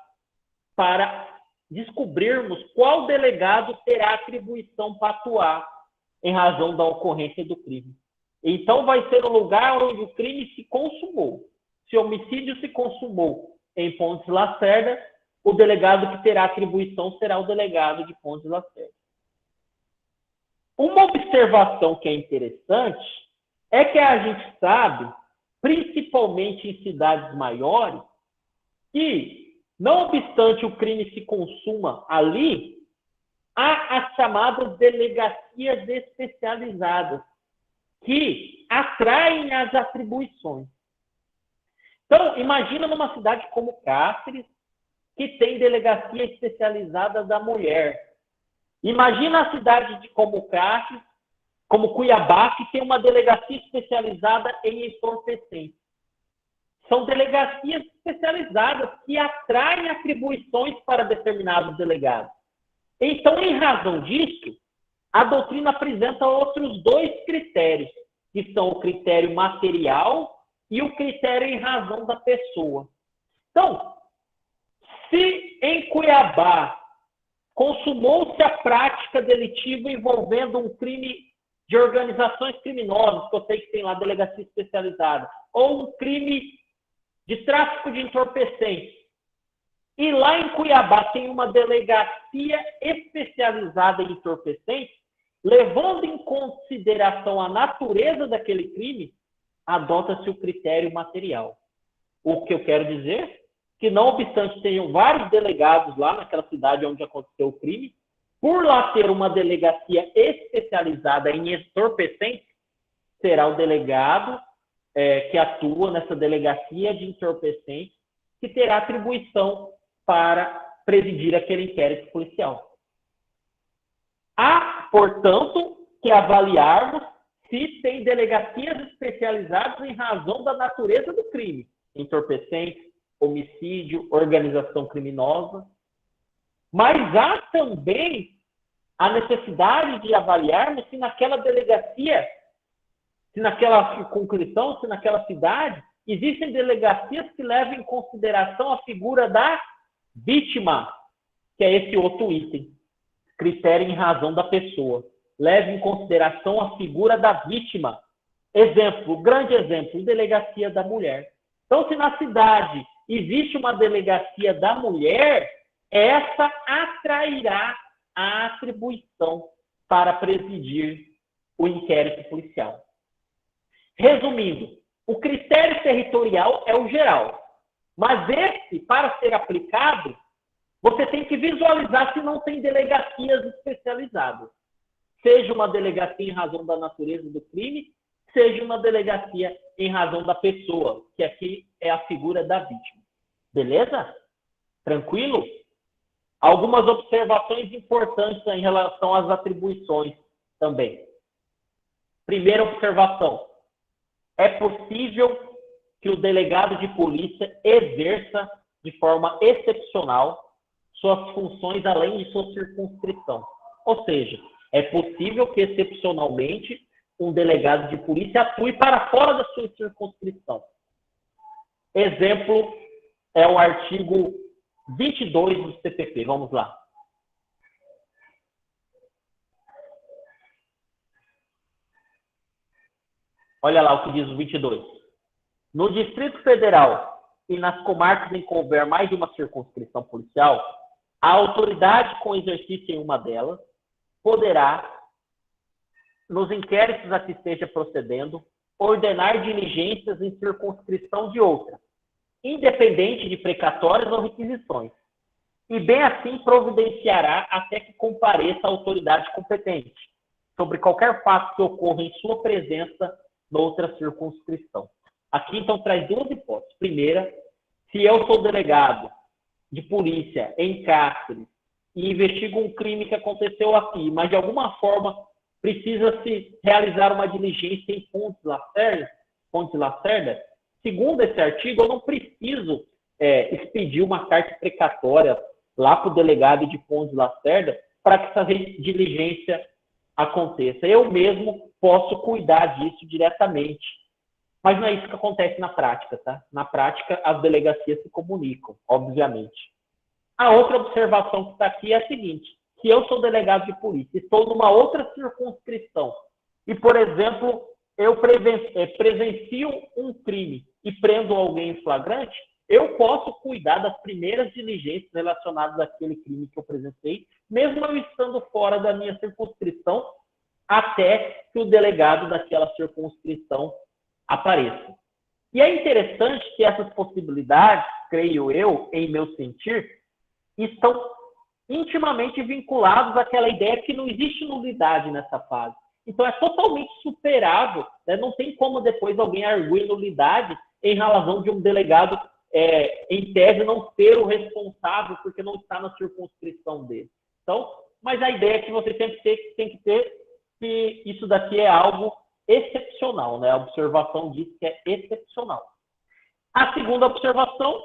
para descobrirmos qual delegado terá atribuição para atuar em razão da ocorrência do crime. Então, vai ser o lugar onde o crime se consumou. Se o homicídio se consumou em Pontes e Lacerda, o delegado que terá atribuição será o delegado de Pontes e Lacerda. Uma observação que é interessante é que a gente sabe, principalmente em cidades maiores, que, não obstante o crime se consuma ali, há as chamadas delegacias especializadas, que atraem as atribuições. Então, imagina numa cidade como Cáceres, que tem delegacia especializada da mulher. Imagina a cidade como Cáceres, como Cuiabá, que tem uma delegacia especializada em entorpecentes. São delegacias especializadas que atraem atribuições para determinados delegados. Então, em razão disso, a doutrina apresenta outros dois critérios, que são o critério material e o critério em razão da pessoa. Então, se em Cuiabá consumou-se a prática delitiva envolvendo um crime de organizações criminosas, que eu sei que tem lá delegacia especializada, ou um crime de tráfico de entorpecentes, e lá em Cuiabá tem uma delegacia especializada em entorpecentes, levando em consideração a natureza daquele crime, adota-se o critério material. O que eu quero dizer? Que não obstante tenham vários delegados lá naquela cidade onde aconteceu o crime, por lá ter uma delegacia especializada em entorpecentes, será o delegado que atua nessa delegacia de entorpecentes que terá atribuição para presidir aquele inquérito policial. Há, portanto, que avaliarmos se tem delegacias especializadas em razão da natureza do crime, entorpecentes, homicídio, organização criminosa. Mas há também a necessidade de avaliarmos se naquela delegacia, se naquela circunscrição, se naquela cidade, existem delegacias que levam em consideração a figura da vítima, que é esse outro item, critério em razão da pessoa. Leve em consideração a figura da vítima. Exemplo, grande exemplo, delegacia da mulher. Então, se na cidade existe uma delegacia da mulher, essa atrairá a atribuição para presidir o inquérito policial. Resumindo, o critério territorial é o geral, mas esse, para ser aplicado, você tem que visualizar se não tem delegacias especializadas. Seja uma delegacia em razão da natureza do crime, seja uma delegacia em razão da pessoa, que aqui é a figura da vítima. Beleza? Tranquilo? Algumas observações importantes em relação às atribuições também. Primeira observação. É possível que o delegado de polícia exerça de forma excepcional suas funções além de sua circunscrição. Ou seja, é possível que excepcionalmente um delegado de polícia atue para fora da sua circunscrição. Exemplo é o artigo 22 do CPP. Vamos lá. Olha lá o que diz o 22. No Distrito Federal e nas comarcas em que houver mais de uma circunscrição policial, a autoridade com exercício em uma delas poderá, nos inquéritos a que esteja procedendo, ordenar diligências em circunscrição de outra, independente de precatórias ou requisições, e bem assim providenciará até que compareça a autoridade competente sobre qualquer fato que ocorra em sua presença noutra circunscrição. Aqui, então, traz duas hipóteses. Primeira, se eu sou delegado de polícia em Cáceres e investigo um crime que aconteceu aqui, mas de alguma forma precisa-se realizar uma diligência em Pontes e Lacerda, Pontes Lacerda, segundo esse artigo, eu não preciso expedir uma carta precatória lá para o delegado de Pontes Lacerda para que essa diligência aconteça. Eu mesmo posso cuidar disso diretamente. Mas não é isso que acontece na prática, tá? Na prática, as delegacias se comunicam, obviamente. A outra observação que está aqui é a seguinte: se eu sou delegado de polícia, estou numa outra circunscrição, e, por exemplo, eu presencio um crime e prendo alguém em flagrante, eu posso cuidar das primeiras diligências relacionadas àquele crime que eu presenciei, mesmo eu estando fora da minha circunscrição, até que o delegado daquela circunscrição apareça. E é interessante que essas possibilidades, creio eu, em meu sentir, estão intimamente vinculados àquela ideia que não existe nulidade nessa fase. Então, é totalmente superável, né? Não tem como depois alguém arguir nulidade em razão de um delegado, em tese, não ser o responsável porque não está na circunscrição dele. Então, mas a ideia é que você tem que ter que isso daqui é algo excepcional, né? A observação diz que é excepcional. A segunda observação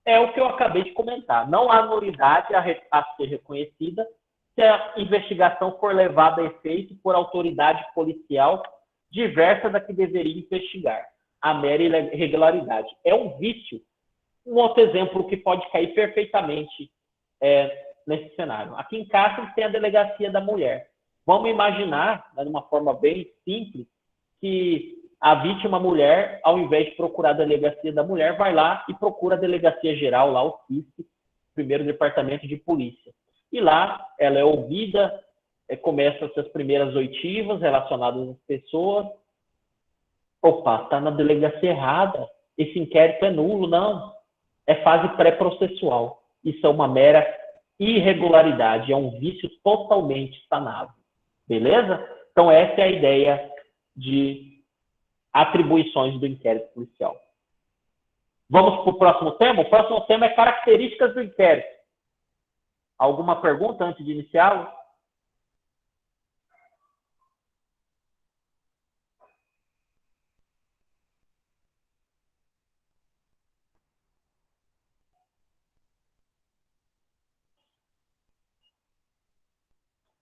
é o que eu acabei de comentar. Não há nulidade a ser reconhecida se a investigação for levada a efeito por autoridade policial diversa da que deveria investigar. A mera irregularidade. É um vício. Um outro exemplo que pode cair perfeitamente nesse cenário. Aqui em Cáceres tem a delegacia da mulher. Vamos imaginar, né, de uma forma bem simples, que a vítima mulher, ao invés de procurar a delegacia da mulher, vai lá e procura a delegacia geral, lá o CISP, primeiro departamento de polícia. E lá ela é ouvida, começam as primeiras oitivas relacionadas às pessoas. Opa, está na delegacia errada, esse inquérito é nulo, não. É fase pré-processual. Isso é uma mera irregularidade, é um vício totalmente sanável. Beleza? Então, essa é a ideia de atribuições do inquérito policial. Vamos para o próximo tema? O próximo tema é características do inquérito. Alguma pergunta antes de iniciá-lo?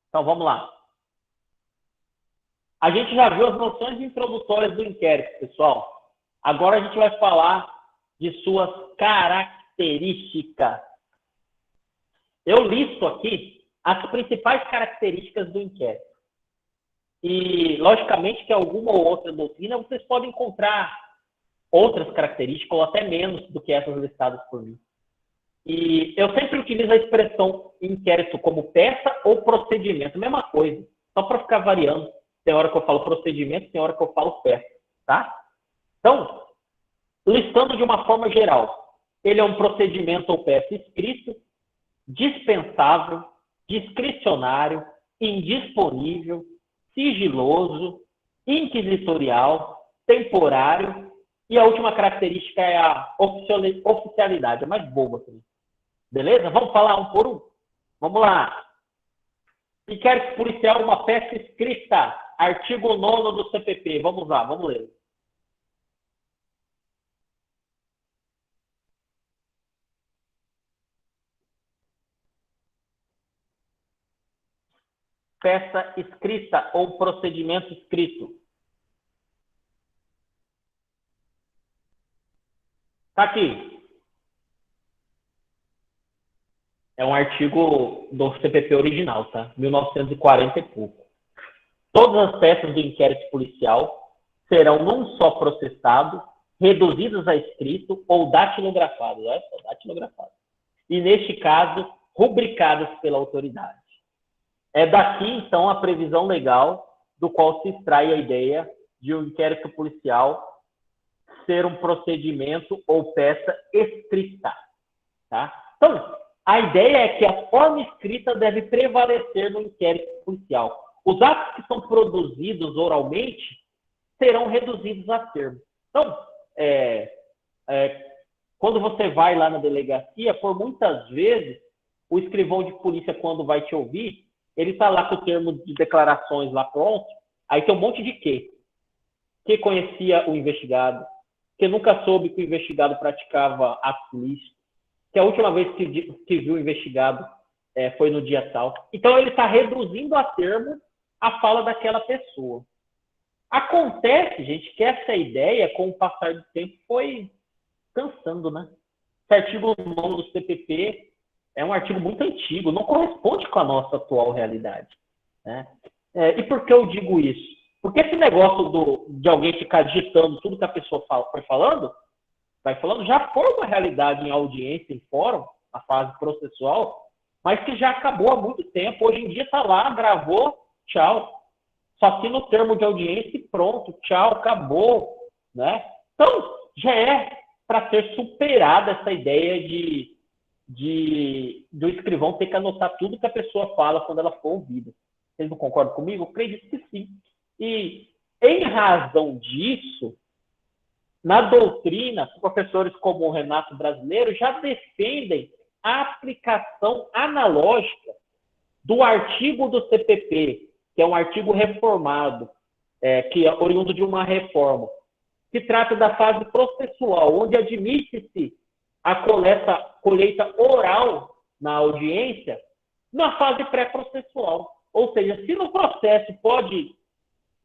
Então, vamos lá. A gente já viu as noções introdutórias do inquérito, pessoal. Agora a gente vai falar de suas características. Eu listo aqui as principais características do inquérito. E, logicamente, que alguma ou outra doutrina vocês podem encontrar outras características, ou até menos do que essas listadas por mim. E eu sempre utilizo a expressão inquérito como peça ou procedimento, mesma coisa, só para ficar variando. Tem hora que eu falo procedimento, tem hora que eu falo peça, tá? Então, listando de uma forma geral, ele é um procedimento ou peça escrito, dispensável, discricionário, indisponível, sigiloso, inquisitorial, temporário, e a última característica é a oficialidade, é mais boba também. Beleza? Vamos falar um por um? Vamos lá. Inquérito policial, uma peça escrita. Artigo 9º do CPP. Vamos lá, vamos ler. Peça escrita ou procedimento escrito. Tá aqui. É um artigo do CPP original, tá? 1940 e pouco. Todas as peças do inquérito policial serão num só processado, reduzidas a escrito ou datilografadas. Olha só, datilografadas. E, neste caso, rubricadas pela autoridade. É daqui, então, a previsão legal do qual se extrai a ideia de um inquérito policial ser um procedimento ou peça escrita. Tá? Então, a ideia é que a forma escrita deve prevalecer no inquérito policial. Os atos que são produzidos oralmente serão reduzidos a termo. Então, quando você vai lá na delegacia, por muitas vezes, o escrivão de polícia, quando vai te ouvir, ele está lá com o termo de declarações lá pronto, aí tem um monte de quê? que conhecia o investigado, que nunca soube que o investigado praticava atos ilícitos, que a última vez que viu o investigado foi no dia tal. Então, ele está reduzindo a termo a fala daquela pessoa. Acontece, gente, que essa ideia, com o passar do tempo, foi cansando, né? Esse artigo 9 do CPP é um artigo muito antigo, não corresponde com a nossa atual realidade, né? E por que eu digo isso? Porque esse negócio de alguém ficar digitando tudo que a pessoa vai falando, já foi uma realidade em audiência, em fórum, na fase processual, mas que já acabou há muito tempo. Hoje em dia está lá, gravou, tchau. Só que no termo de audiência, pronto, tchau, acabou, né? Então, já é para ser superada essa ideia do escrivão ter que anotar tudo que a pessoa fala quando ela for ouvida. Vocês não concordam comigo? Eu acredito que sim. E, em razão disso, na doutrina, professores como o Renato Brasileiro já defendem a aplicação analógica do artigo do CPP, que é um artigo reformado, que é oriundo de uma reforma, que trata da fase processual, onde admite-se a colheita oral na audiência, na fase pré-processual. Ou seja, se no processo pode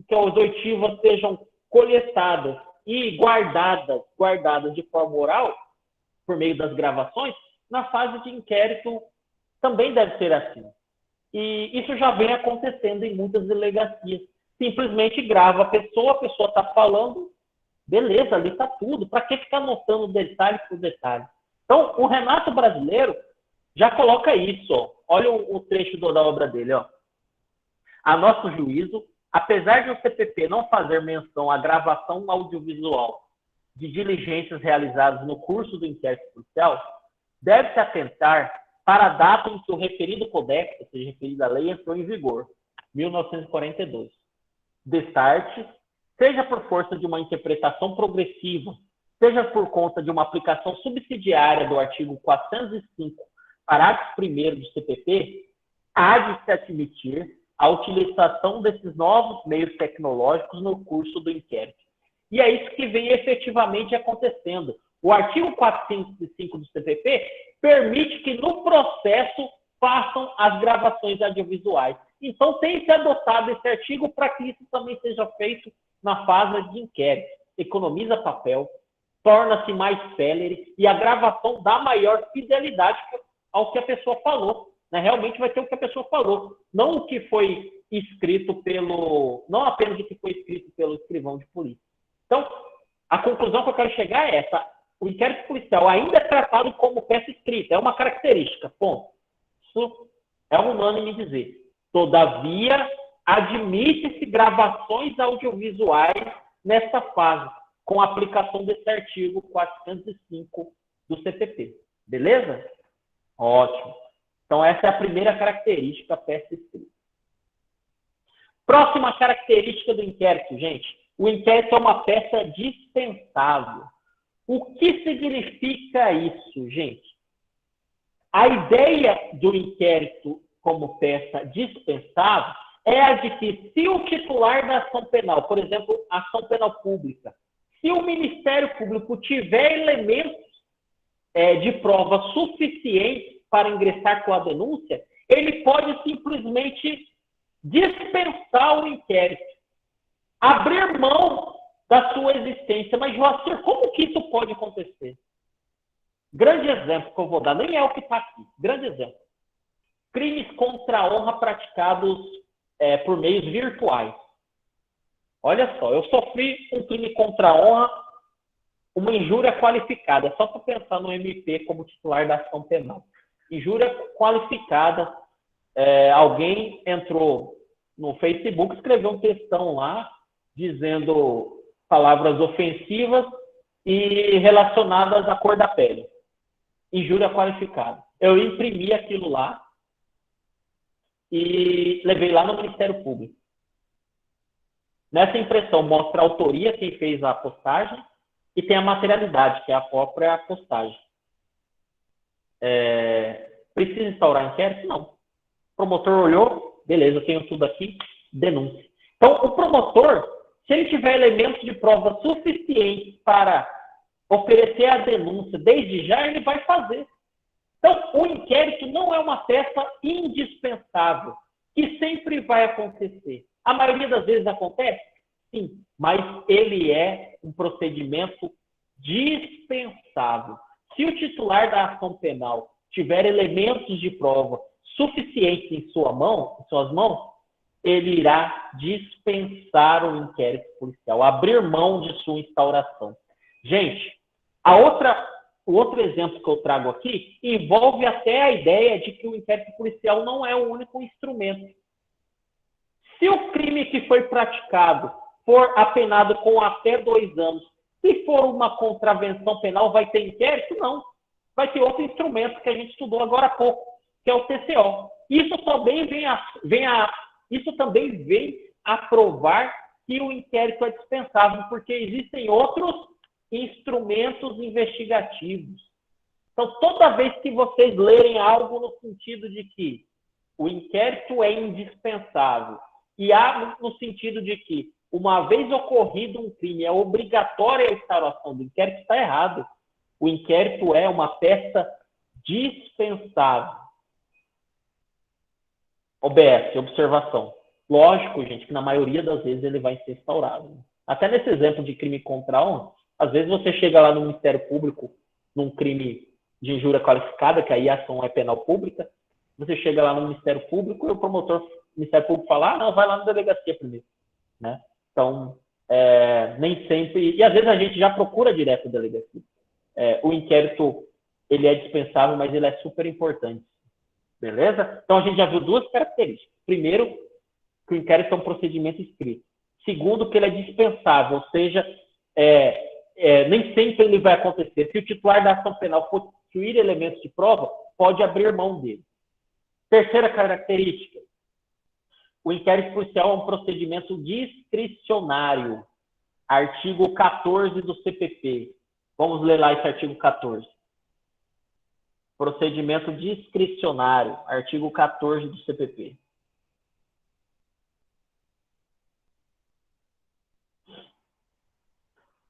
que as oitivas sejam coletadas e guardadas de forma oral, por meio das gravações, na fase de inquérito também deve ser assim. E isso já vem acontecendo em muitas delegacias. Simplesmente grava a pessoa está falando, beleza, ali está tudo. Para que ficar anotando detalhe por detalhe? Então, o Renato Brasileiro já coloca isso. Ó. Olha o trecho da obra dele. Ó. A nosso juízo, apesar de o CPP não fazer menção à gravação audiovisual de diligências realizadas no curso do inquérito policial, deve-se atentar para a data em que o referido Codex, ou seja, referida lei, entrou em vigor, 1942. Destarte, seja por força de uma interpretação progressiva, seja por conta de uma aplicação subsidiária do artigo 405, parágrafo 1º do CPP, há de se admitir a utilização desses novos meios tecnológicos no curso do inquérito. E é isso que vem efetivamente acontecendo. O artigo 405 do CPP permite que no processo façam as gravações audiovisuais. Então, tem se adotado esse artigo para que isso também seja feito na fase de inquérito. Economiza papel, torna-se mais célere e a gravação dá maior fidelidade ao que a pessoa falou. Né? Realmente vai ter o que a pessoa falou, não o que foi escrito não apenas o que foi escrito pelo escrivão de polícia. Então, a conclusão que eu quero chegar é essa. O inquérito policial ainda é tratado como peça escrita, é uma característica, ponto. Isso é unânime dizer. Todavia, admite-se gravações audiovisuais nessa fase, com a aplicação desse artigo 405 do CPP. Beleza? Ótimo. Então, essa é a primeira característica, peça escrita. Próxima característica do inquérito, gente. O inquérito é uma peça dispensável. O que significa isso, gente? A ideia do inquérito como peça dispensável é a de que, se o titular da ação penal, por exemplo, ação penal pública, se o Ministério Público tiver elementos de prova suficientes para ingressar com a denúncia, ele pode simplesmente dispensar o inquérito, abrir mão da sua existência. Mas, Joacir, como que isso pode acontecer? Grande exemplo que eu vou dar, nem é o que está aqui. Grande exemplo. Crimes contra a honra praticados por meios virtuais. Olha só, eu sofri um crime contra a honra, uma injúria qualificada, só para pensar no MP como titular da ação penal. Injúria qualificada, alguém entrou no Facebook, escreveu um textão lá, dizendo palavras ofensivas e relacionadas à cor da pele. Injúria qualificada. Eu imprimi aquilo lá e levei lá no Ministério Público. Nessa impressão mostra a autoria, quem fez a postagem, e tem a materialidade, que é a própria postagem. Precisa instaurar inquérito? Não. O promotor olhou, beleza, eu tenho tudo aqui, denúncia. Então, o promotor, Se ele tiver elementos de prova suficientes para oferecer a denúncia desde já, ele vai fazer. Então, o inquérito não é uma peça indispensável, que sempre vai acontecer. A maioria das vezes acontece? Sim, mas ele é um procedimento dispensável. Se o titular da ação penal tiver elementos de prova suficientes em suas mãos, ele irá dispensar o inquérito policial, abrir mão de sua instauração. Gente, o outro exemplo que eu trago aqui envolve até a ideia de que o inquérito policial não é o único instrumento. Se o crime que foi praticado for apenado com até 2 anos, se for uma contravenção penal, vai ter inquérito? Não. Vai ter outro instrumento que a gente estudou agora há pouco, que é o TCO. Isso também vem a provar que o inquérito é dispensável, porque existem outros instrumentos investigativos. Então, toda vez que vocês lerem algo no sentido de que o inquérito é indispensável e há no sentido de que, uma vez ocorrido um crime, é obrigatória a instauração do inquérito, está errado. O inquérito é uma peça dispensável. OBS, observação. Lógico, gente, que na maioria das vezes ele vai ser instaurado. Até nesse exemplo de crime contra a honra, às vezes você chega lá no Ministério Público, num crime de injúria qualificada, que aí a ação é penal pública, você chega lá no Ministério Público e o Ministério Público fala, não, vai lá na delegacia primeiro, né? Então, nem sempre... E às vezes a gente já procura direto a delegacia. O inquérito, ele é dispensável, mas ele é super importante. Beleza? Então, a gente já viu 2 características. Primeiro, que o inquérito é um procedimento escrito. Segundo, que ele é dispensável, ou seja, nem sempre ele vai acontecer. Se o titular da ação penal possuir elementos de prova, pode abrir mão dele. Terceira característica, o inquérito policial é um procedimento discricionário. Artigo 14 do CPP. Vamos ler lá esse artigo 14. Procedimento discricionário. Artigo 14 do CPP.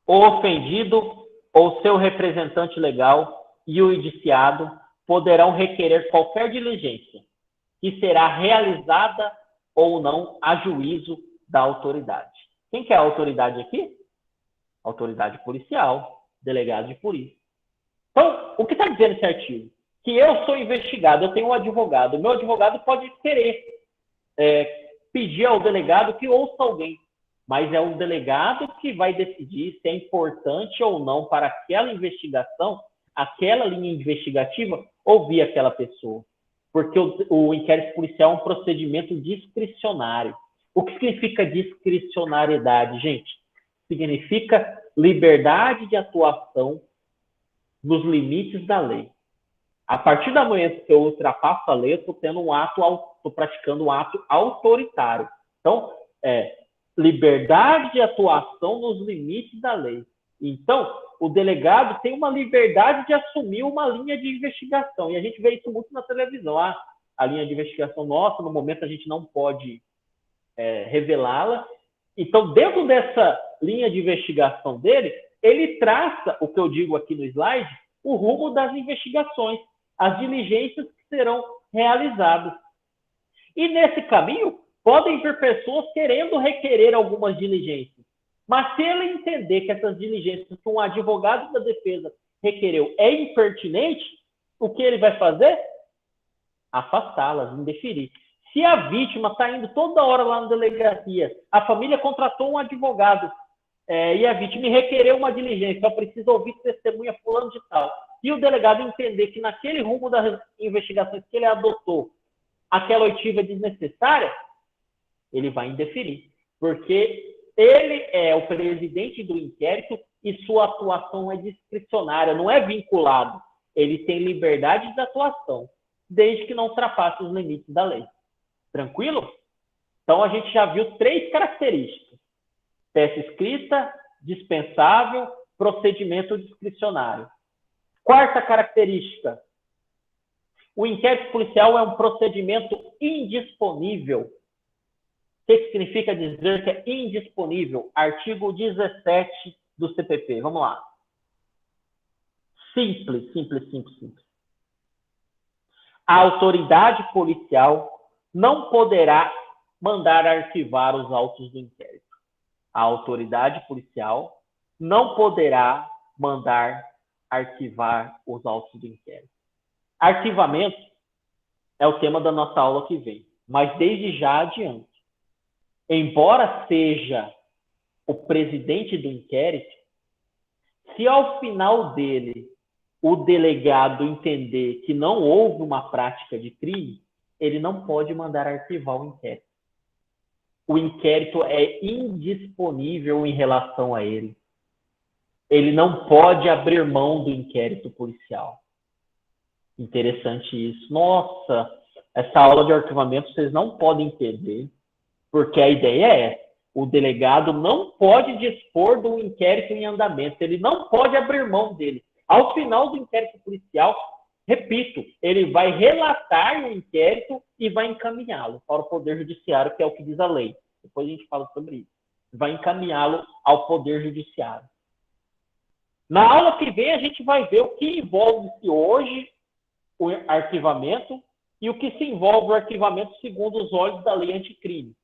O ofendido ou seu representante legal e o indiciado poderão requerer qualquer diligência que será realizada ou não a juízo da autoridade. Quem que é a autoridade aqui? Autoridade policial, delegado de polícia. Então, o que está dizendo esse artigo? Que eu sou investigado, eu tenho um advogado. O meu advogado pode querer pedir ao delegado que ouça alguém, mas é o delegado que vai decidir se é importante ou não para aquela investigação, aquela linha investigativa, ouvir aquela pessoa. Porque o inquérito policial é um procedimento discricionário. O que significa discricionariedade, gente? Significa liberdade de atuação nos limites da lei. A partir do momento que eu ultrapasso a lei, eu estou praticando um ato autoritário. Então, liberdade de atuação nos limites da lei. Então, o delegado tem uma liberdade de assumir uma linha de investigação. E a gente vê isso muito na televisão. A linha de investigação nossa, no momento a gente não pode revelá-la. Então, dentro dessa linha de investigação dele, ele traça, o que eu digo aqui no slide, o rumo das investigações, as diligências que serão realizadas. E nesse caminho, podem vir pessoas querendo requerer algumas diligências. Mas se ele entender que essas diligências que um advogado da defesa requereu é impertinente, o que ele vai fazer? Afastá-las, indeferir. Se a vítima está indo toda hora lá na delegacia, a família contratou um advogado e a vítima requereu uma diligência, só precisa ouvir testemunha fulano de tal, e o delegado entender que naquele rumo das investigações que ele adotou, aquela oitiva é desnecessária, ele vai indeferir, porque ele é o presidente do inquérito e sua atuação é discricionária, não é vinculado. Ele tem liberdade de atuação, desde que não ultrapasse os limites da lei. Tranquilo? Então, a gente já viu 3 características. Peça escrita, dispensável, procedimento discricionário. Quarta característica. O inquérito policial é um procedimento indisponível. que significa dizer que é indisponível? Artigo 17 do CPP. Vamos lá. Simples, simples, simples, simples. A autoridade policial não poderá mandar arquivar os autos do inquérito. A autoridade policial não poderá mandar arquivar os autos do inquérito. Arquivamento é o tema da nossa aula que vem, mas desde já adiante. Embora seja o presidente do inquérito, se ao final dele o delegado entender que não houve uma prática de crime, ele não pode mandar arquivar o inquérito. O inquérito é indisponível em relação a ele. Ele não pode abrir mão do inquérito policial. Interessante isso. Nossa, essa aula de arquivamento vocês não podem perder, porque a ideia é o delegado não pode dispor do inquérito em andamento, ele não pode abrir mão dele. Ao final do inquérito policial, repito, ele vai relatar o inquérito e vai encaminhá-lo para o Poder Judiciário, que é o que diz a lei. Depois a gente fala sobre isso. Vai encaminhá-lo ao Poder Judiciário. Na aula que vem, a gente vai ver o que envolve-se hoje o arquivamento e o que se envolve o arquivamento segundo os olhos da lei anticrime.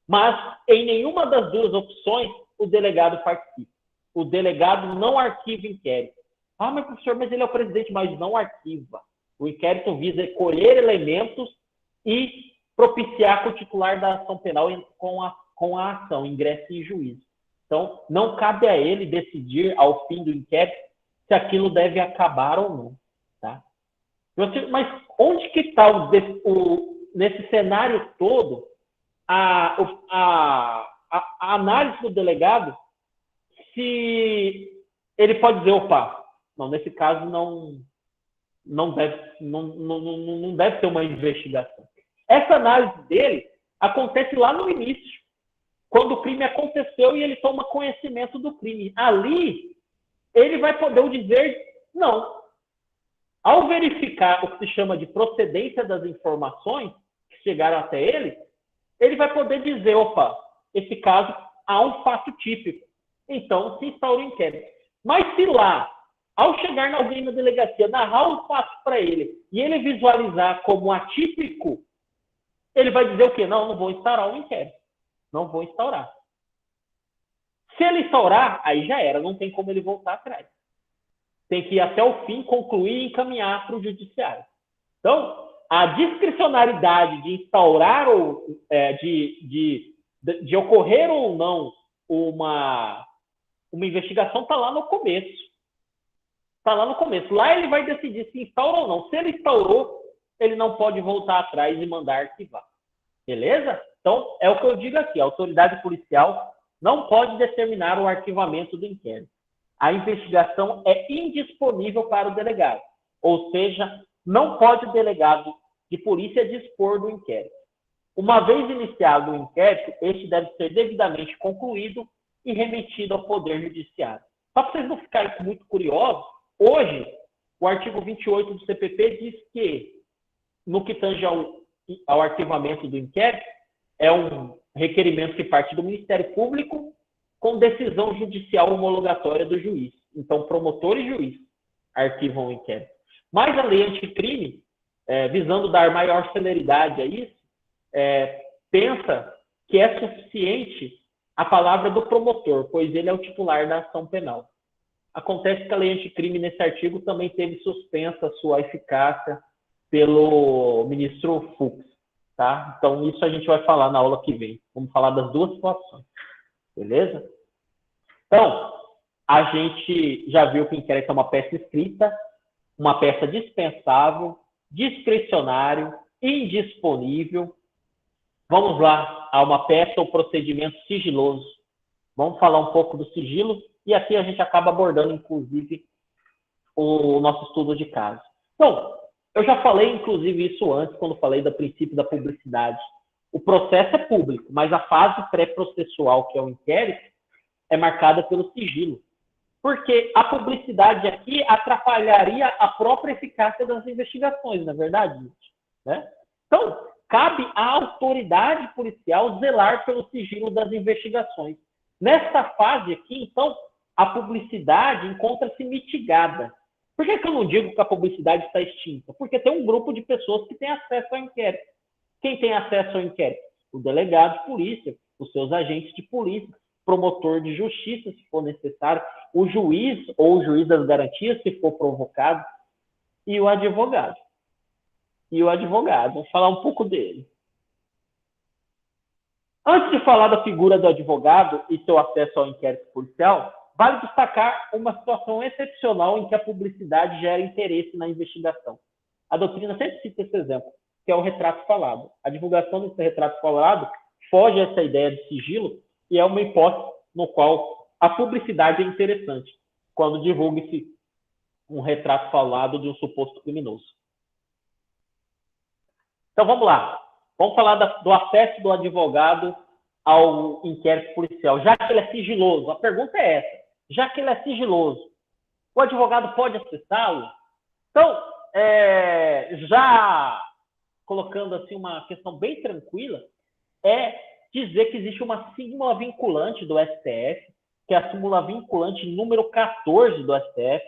Mas, em nenhuma das duas opções, o delegado participa. O delegado não arquiva inquérito. Ah, mas professor, mas ele é o presidente, mas não arquiva. O inquérito visa colher elementos e propiciar que o titular da ação penal com a ação ingresse em juízo. Então, não cabe a ele decidir, ao fim do inquérito, se aquilo deve acabar ou não. Tá? Mas onde que está nesse cenário todo a análise do delegado, se ele pode dizer, opa, não, nesse caso não deve ter uma investigação. Essa análise dele acontece lá no início, quando o crime aconteceu e ele toma conhecimento do crime. Ali, ele vai poder dizer não. Ao verificar o que se chama de procedência das informações que chegaram até ele, ele vai poder dizer, opa, esse caso há um fato típico. Então, se instaura o inquérito. Mas se lá, ao chegar alguém na delegacia, narrar o fato para ele e ele visualizar como atípico, ele vai dizer o quê? Não vou instaurar o inquérito. Não vou instaurar. Se ele instaurar, aí já era, não tem como ele voltar atrás. Tem que ir até o fim, concluir e encaminhar para o judiciário. Então, a discricionariedade de instaurar ou de ocorrer ou não uma investigação está lá no começo. Está lá no começo. Lá ele vai decidir se instaura ou não. Se ele instaurou, ele não pode voltar atrás e mandar arquivar. Beleza? Então, é o que eu digo aqui. A autoridade policial não pode determinar o arquivamento do inquérito. A investigação é indisponível para o delegado. Ou seja, não pode o delegado de polícia dispor do inquérito. Uma vez iniciado o inquérito, este deve ser devidamente concluído e remetido ao Poder Judiciário. Só para vocês não ficarem muito curiosos, hoje, o artigo 28 do CPP diz que, no que tange ao arquivamento do inquérito, é um requerimento que parte do Ministério Público com decisão judicial homologatória do juiz. Então, promotor e juiz arquivam o inquérito. Mas a lei anticrime, visando dar maior celeridade a isso, pensa que é suficiente a palavra do promotor, pois ele é o titular da ação penal. Acontece que a lei anticrime, nesse artigo, também teve suspensa a sua eficácia pelo ministro Fux. Tá? Então, isso a gente vai falar na aula que vem. Vamos falar das duas situações. Beleza? Então, a gente já viu que o inquérito é uma peça escrita, uma peça dispensável, discricionário, indisponível. Vamos lá a uma peça ou procedimento sigiloso. Vamos falar um pouco do sigilo e aqui a gente acaba abordando, inclusive, o nosso estudo de caso. Então, eu já falei, inclusive, isso antes, quando falei do princípio da publicidade. O processo é público, mas a fase pré-processual, que é o inquérito, é marcada pelo sigilo. Porque a publicidade aqui atrapalharia a própria eficácia das investigações, não é verdade, gente? Né? Então, cabe à autoridade policial zelar pelo sigilo das investigações. Nesta fase aqui, então, a publicidade encontra-se mitigada. Por que eu não digo que a publicidade está extinta? Porque tem um grupo de pessoas que tem acesso ao inquérito. Quem tem acesso ao inquérito? O delegado de polícia, os seus agentes de polícia, promotor de justiça, se for necessário, o juiz ou o juiz das garantias, se for provocado, e o advogado. Vamos falar um pouco dele. Antes de falar da figura do advogado e seu acesso ao inquérito policial, vale destacar uma situação excepcional em que a publicidade gera interesse na investigação. A doutrina sempre cita esse exemplo, que é o retrato falado. A divulgação desse retrato falado foge a essa ideia de sigilo e é uma hipótese no qual a publicidade é interessante, quando divulga-se um retrato falado de um suposto criminoso. Então, vamos lá. Vamos falar do acesso do advogado ao inquérito policial, já que ele é sigiloso. A pergunta é essa. Já que ele é sigiloso, o advogado pode acessá-lo? Então, já colocando assim uma questão bem tranquila, é dizer que existe uma súmula vinculante do STF, que é a súmula vinculante número 14 do STF,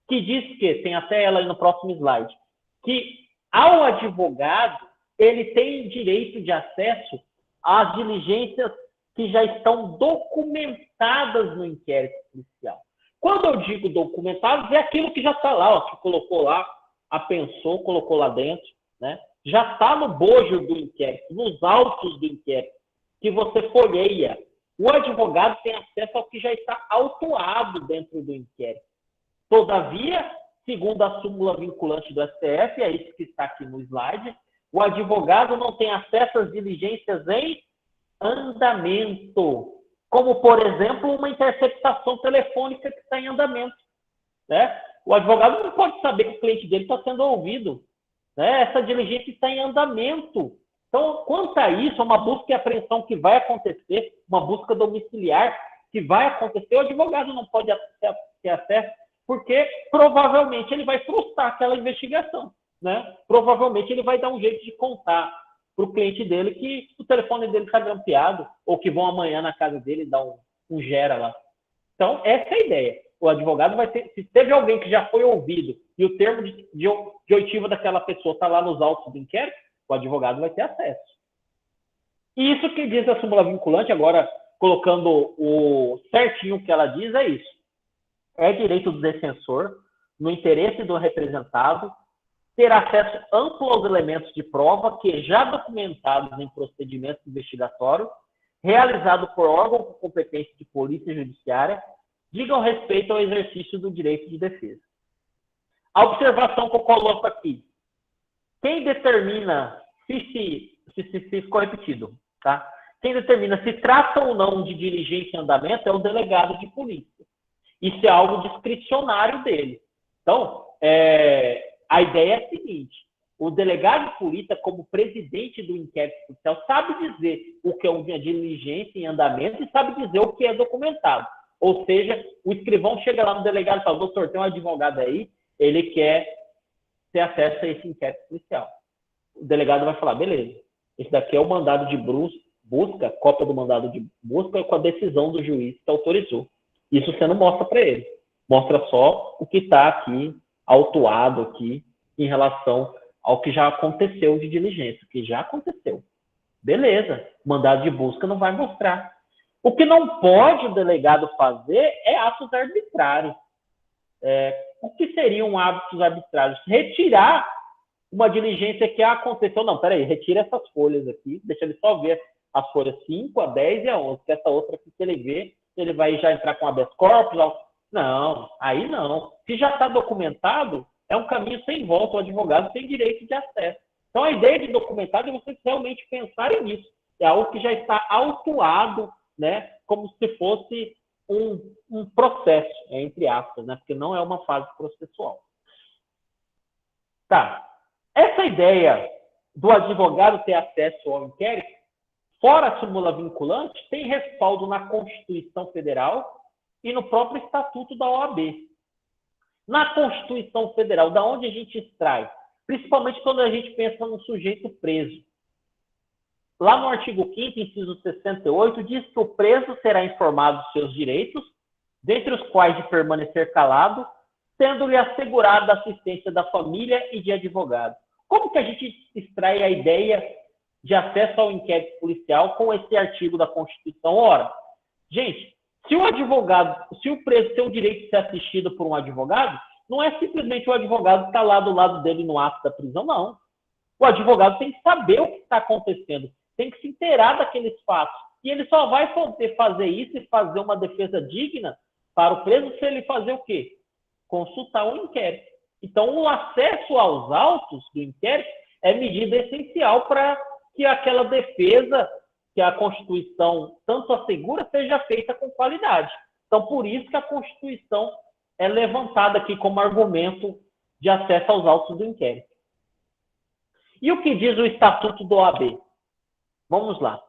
que diz que, tem até ela aí no próximo slide, que ao advogado ele tem direito de acesso às diligências que já estão documentadas no inquérito policial. Quando eu digo documentados, é aquilo que já está lá, ó, que colocou lá, apensou, colocou lá dentro, né? Já está no bojo do inquérito, nos autos do inquérito, que você folheia. O advogado tem acesso ao que já está autuado dentro do inquérito. Todavia, segundo a súmula vinculante do STF, é isso que está aqui no slide, o advogado não tem acesso às diligências em andamento, como, por exemplo, uma interceptação telefônica que está em andamento, né? O advogado não pode saber que o cliente dele está sendo ouvido, né? Essa diligência está em andamento. Então, quanto a isso, uma busca e apreensão que vai acontecer, uma busca domiciliar que vai acontecer, o advogado não pode ter acesso, porque provavelmente ele vai frustrar aquela investigação, né? Provavelmente ele vai dar um jeito de contar para o cliente dele que o telefone dele está grampeado, ou que vão amanhã na casa dele e dar um gera lá. Então, essa é a ideia. O advogado vai ter, se teve alguém que já foi ouvido e o termo de oitiva daquela pessoa está lá nos autos do inquérito, o advogado vai ter acesso. E isso que diz a súmula vinculante, agora colocando o certinho que ela diz, é isso. É direito do defensor, no interesse do representado, ter acesso amplo aos elementos de prova que, já documentados em procedimento investigatório, realizado por órgão com competência de polícia judiciária, digam respeito ao exercício do direito de defesa. A observação que eu coloco aqui. Quem determina, se ficou repetido, tá? Quem determina se trata ou não de diligência em andamento é o delegado de polícia. Isso é algo discricionário dele. Então, a ideia é a seguinte: o delegado de polícia, como presidente do inquérito policial, sabe dizer o que é uma diligência em andamento e sabe dizer o que é documentado. Ou seja, o escrivão chega lá no delegado e fala: doutor, tem um advogado aí, ele quer ter acesso a esse inquérito policial. O delegado vai falar: beleza, esse daqui é o mandado de busca, cópia do mandado de busca com a decisão do juiz que autorizou. Isso você não mostra para ele. Mostra só o que está aqui, autuado aqui, em relação ao que já aconteceu de diligência, que já aconteceu. Beleza, mandado de busca não vai mostrar. O que não pode o delegado fazer é atos arbitrários. O que seriam atos arbitrários? Retirar uma diligência que aconteceu. Não, peraí, retira essas folhas aqui, deixa ele só ver as folhas 5, a 10 e a 11, que essa outra aqui que ele vê, ele vai já entrar com habeas corpus. Não, aí não. Se já está documentado, é um caminho sem volta, o advogado tem direito de acesso. Então, a ideia de documentado é vocês realmente pensarem nisso. É algo que já está autuado, né, como se fosse um processo, entre aspas, né, porque não é uma fase processual. Tá. Essa ideia do advogado ter acesso ao inquérito, fora a súmula vinculante, tem respaldo na Constituição Federal e no próprio Estatuto da OAB. Na Constituição Federal, da onde a gente extrai? Principalmente quando a gente pensa no sujeito preso. lá no artigo 5º, inciso 68, diz que o preso será informado dos seus direitos, dentre os quais de permanecer calado, sendo-lhe assegurada a assistência da família e de advogado. Como que a gente extrai a ideia de acesso ao inquérito policial com esse artigo da Constituição? Ora, gente, se o advogado, se o preso tem o direito de ser assistido por um advogado, não é simplesmente o advogado que está lá do lado dele no ato da prisão, não. O advogado tem que saber o que está acontecendo, tem que se inteirar daqueles fatos. E ele só vai poder fazer isso e fazer uma defesa digna para o preso se ele fazer o quê? Consultar o inquérito. Então, o acesso aos autos do inquérito é medida essencial para que aquela defesa que a Constituição tanto assegura seja feita com qualidade. Então, por isso que a Constituição é levantada aqui como argumento de acesso aos autos do inquérito. E o que diz o Estatuto do OAB? Vamos lá.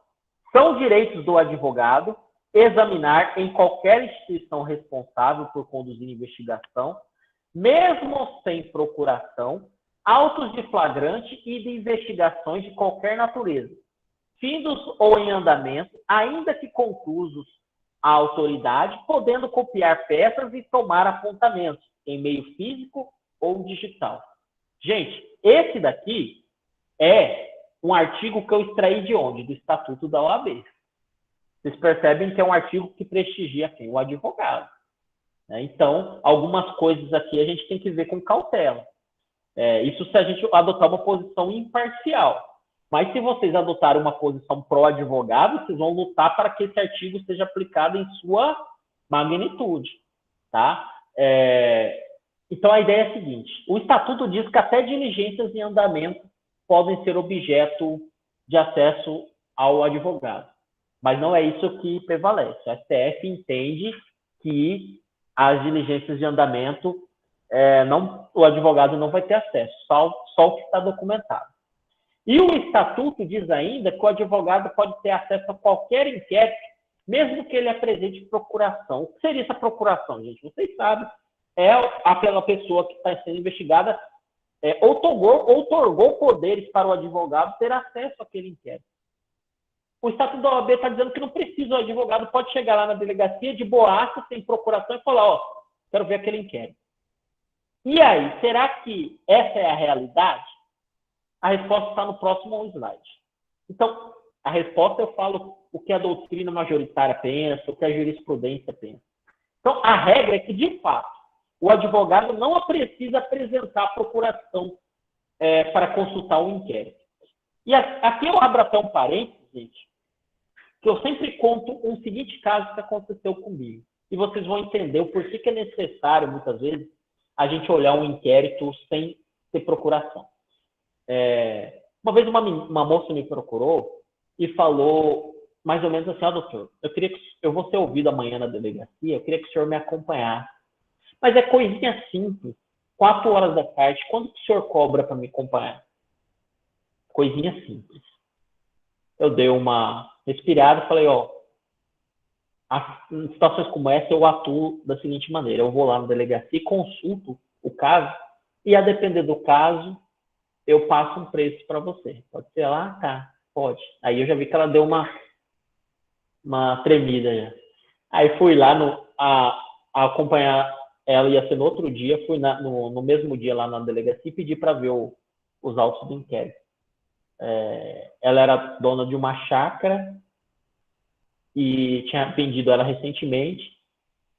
São direitos do advogado examinar em qualquer instituição responsável por conduzir investigação, mesmo sem procuração, autos de flagrante e de investigações de qualquer natureza, findos ou em andamento, ainda que conclusos à autoridade, podendo copiar peças e tomar apontamentos em meio físico ou digital. Gente, esse daqui é um artigo que eu extraí de onde? Do Estatuto da OAB. Vocês percebem que é um artigo que prestigia quem? O advogado. Então, algumas coisas aqui a gente tem que ver com cautela. Isso se a gente adotar uma posição imparcial. Mas se vocês adotarem uma posição pró-advogado, vocês vão lutar para que esse artigo seja aplicado em sua magnitude. Tá? Então, a ideia é a seguinte. O Estatuto diz que até diligências em andamento podem ser objeto de acesso ao advogado. Mas não é isso que prevalece. O STF entende que as diligências de andamento, o advogado não vai ter acesso, só o que está documentado. E o Estatuto diz ainda que o advogado pode ter acesso a qualquer inquérito, mesmo que ele apresente procuração. O que seria essa procuração, gente? Vocês sabem, é aquela pessoa que está sendo investigada outorgou poderes para o advogado ter acesso àquele inquérito. O Estatuto da OAB está dizendo que não precisa, o advogado pode chegar lá na delegacia de boaça, sem procuração, e falar, quero ver aquele inquérito. E aí, será que essa é a realidade? A resposta está no próximo slide. Então, a resposta eu falo o que a doutrina majoritária pensa, o que a jurisprudência pensa. Então, a regra é que, de fato, o advogado não precisa apresentar a procuração para consultar o inquérito. E aqui eu abro até um parênteses, gente, que eu sempre conto um seguinte caso que aconteceu comigo. E vocês vão entender o porquê que é necessário, muitas vezes, a gente olhar um inquérito sem ter procuração. Uma vez uma moça me procurou e falou mais ou menos assim, doutor, eu vou ser ouvido amanhã na delegacia, eu queria que o senhor me acompanhasse. Mas é coisinha simples, 4 horas da tarde, quanto que o senhor cobra para me acompanhar? Coisinha simples. Eu dei uma respirada e falei, em situações como essa eu atuo da seguinte maneira, eu vou lá na delegacia e consulto o caso, e a depender do caso, eu passo um preço para você. Pode ser lá? Tá, pode. Aí eu já vi que ela deu uma tremida já. Aí fui lá a acompanhar, ela ia ser no outro dia, fui no mesmo dia lá na delegacia e pedi para ver os autos do inquérito. Ela era dona de uma chácara e tinha vendido ela recentemente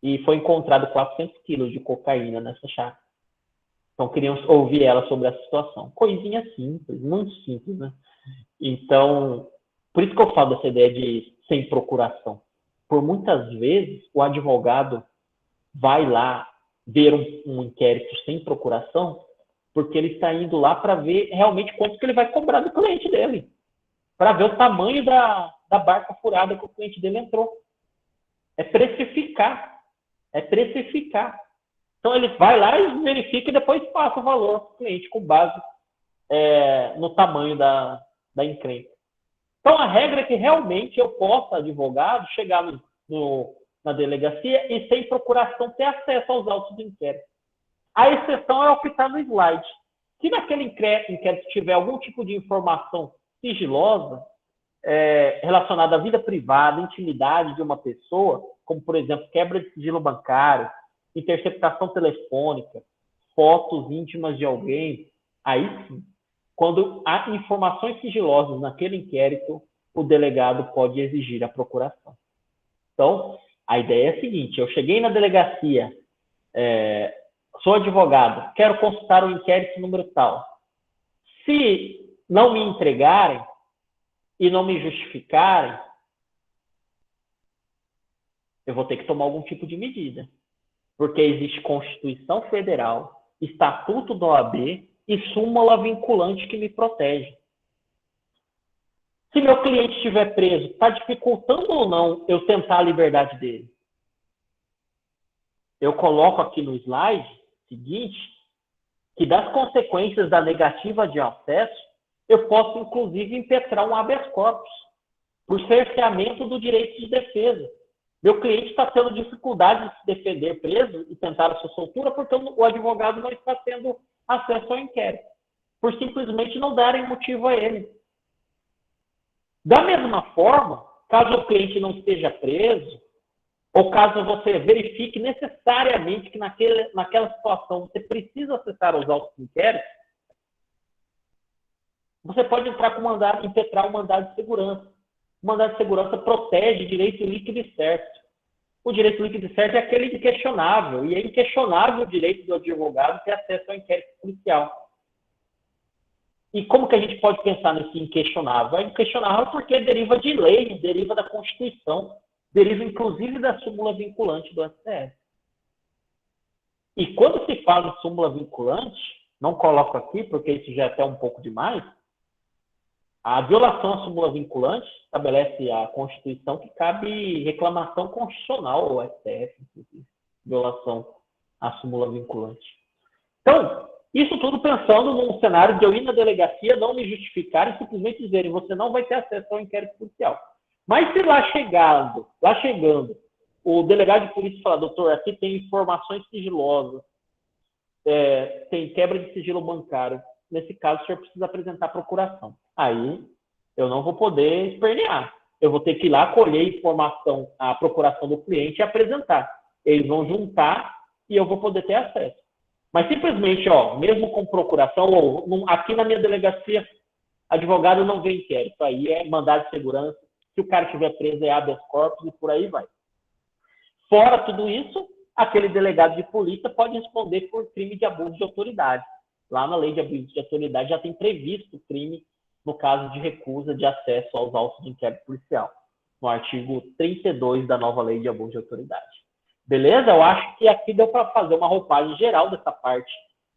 e foi encontrado 400 quilos de cocaína nessa chácara. Então, queriam ouvir ela sobre essa situação. Coisinha simples, muito simples, né? Então, por isso que eu falo dessa ideia de sem procuração. Por muitas vezes, o advogado vai lá ver um inquérito sem procuração, porque ele está indo lá para ver realmente quanto que ele vai cobrar do cliente dele. Para ver o tamanho da barca furada que o cliente dele entrou. É precificar. Então, ele vai lá e verifica e depois passa o valor para o cliente com base no tamanho da encrenca. Então, a regra é que realmente eu possa, advogado, chegar na delegacia e, sem procuração, ter acesso aos autos do inquérito. A exceção é o que está no slide. Se naquele inquérito tiver algum tipo de informação sigilosa, relacionado à vida privada, intimidade de uma pessoa, como, por exemplo, quebra de sigilo bancário, interceptação telefônica, fotos íntimas de alguém, aí sim, quando há informações sigilosas naquele inquérito, o delegado pode exigir a procuração. Então, a ideia é a seguinte: eu cheguei na delegacia, sou advogado, quero consultar o inquérito número tal. Se não me entregarem e não me justificarem, eu vou ter que tomar algum tipo de medida. Porque existe Constituição Federal, Estatuto da OAB e súmula vinculante que me protege. Se meu cliente estiver preso, está dificultando ou não eu tentar a liberdade dele? Eu coloco aqui no slide seguinte que das consequências da negativa de acesso, eu posso, inclusive, impetrar um habeas corpus por cerceamento do direito de defesa. Meu cliente está tendo dificuldade de se defender preso e tentar a sua soltura porque o advogado não está tendo acesso ao inquérito, por simplesmente não darem motivo a ele. Da mesma forma, caso o cliente não esteja preso, ou caso você verifique necessariamente que naquela situação você precisa acessar os autos do inquérito, você pode entrar com mandado, impetrar um mandado de segurança. O mandado de segurança protege direito líquido e certo. O direito líquido e certo é aquele inquestionável, e é inquestionável o direito do advogado ter acesso ao inquérito policial. E como que a gente pode pensar nesse inquestionável? É inquestionável porque deriva de lei, deriva da Constituição, deriva inclusive da súmula vinculante do STF. E quando se fala em súmula vinculante, não coloco aqui porque isso já é até um pouco demais, a violação à súmula vinculante estabelece a Constituição que cabe reclamação constitucional ao STF, inclusive, violação à súmula vinculante. Então, isso tudo pensando num cenário de eu ir na delegacia, não me justificarem e simplesmente dizerem você não vai ter acesso ao inquérito policial. Mas se lá chegando, o delegado de polícia fala, doutor, aqui tem informações sigilosas, tem quebra de sigilo bancário, nesse caso o senhor precisa apresentar procuração. Aí eu não vou poder espernear. Eu vou ter que ir lá colher informação, a procuração do cliente e apresentar. Eles vão juntar e eu vou poder ter acesso. Mas simplesmente, mesmo com procuração, ou aqui na minha delegacia, advogado não vê inquérito. Aí é mandado de segurança. Se o cara estiver preso, é habeas corpus e por aí vai. Fora tudo isso, aquele delegado de polícia pode responder por crime de abuso de autoridade. Lá na lei de abuso de autoridade já tem previsto o crime no caso de recusa de acesso aos autos de inquérito policial, no artigo 32 da nova lei de abuso de autoridade. Beleza? Eu acho que aqui deu para fazer uma roupagem geral dessa parte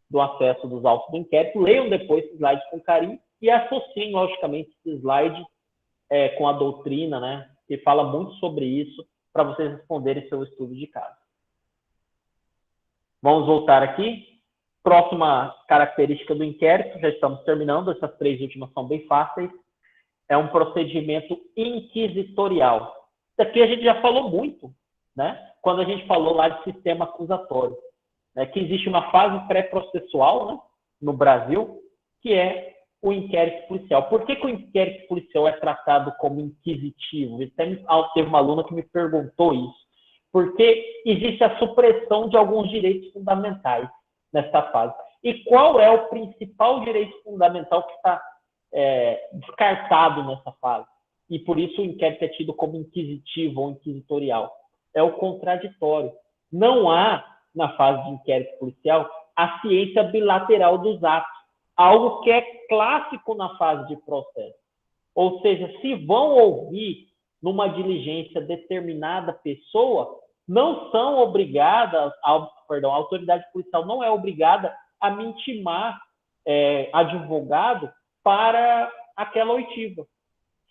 do acesso dos autos do inquérito. Leiam depois esse slide com carinho e associem, logicamente, esse slide com a doutrina, né, que fala muito sobre isso, para vocês responderem seu estudo de caso. Vamos voltar aqui. Próxima característica do inquérito, já estamos terminando, essas três últimas são bem fáceis, é um procedimento inquisitorial. Isso aqui a gente já falou muito, né? Quando a gente falou lá de sistema acusatório, né? Que existe uma fase pré-processual, né, no Brasil, que é o inquérito policial. Por que o inquérito policial é tratado como inquisitivo? Teve uma aluna que me perguntou isso. Porque existe a supressão de alguns direitos fundamentais nessa fase. E qual é o principal direito fundamental que está descartado nessa fase? E por isso o inquérito é tido como inquisitivo ou inquisitorial. É o contraditório. Não há, na fase de inquérito policial, a ciência bilateral dos atos, algo que é clássico na fase de processo. Ou seja, se vão ouvir numa diligência determinada pessoa, não são obrigadas, a autoridade policial não é obrigada a me intimar advogado para aquela oitiva.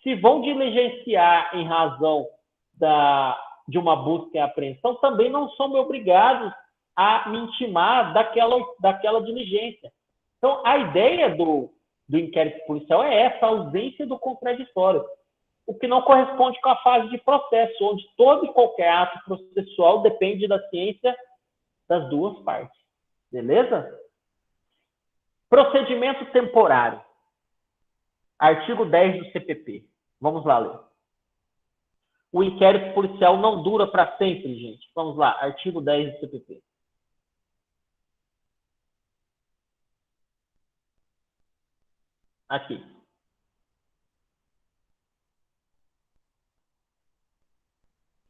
Se vão diligenciar em razão de uma busca e apreensão, também não são obrigados a me intimar daquela diligência. Então, a ideia do inquérito policial é essa, a ausência do contraditório, o que não corresponde com a fase de processo, onde todo e qualquer ato processual depende da ciência das duas partes. Beleza? Procedimento temporário. Artigo 10 do CPP. Vamos lá, Lê. O inquérito policial não dura para sempre, gente. Vamos lá, artigo 10 do CPP. Aqui.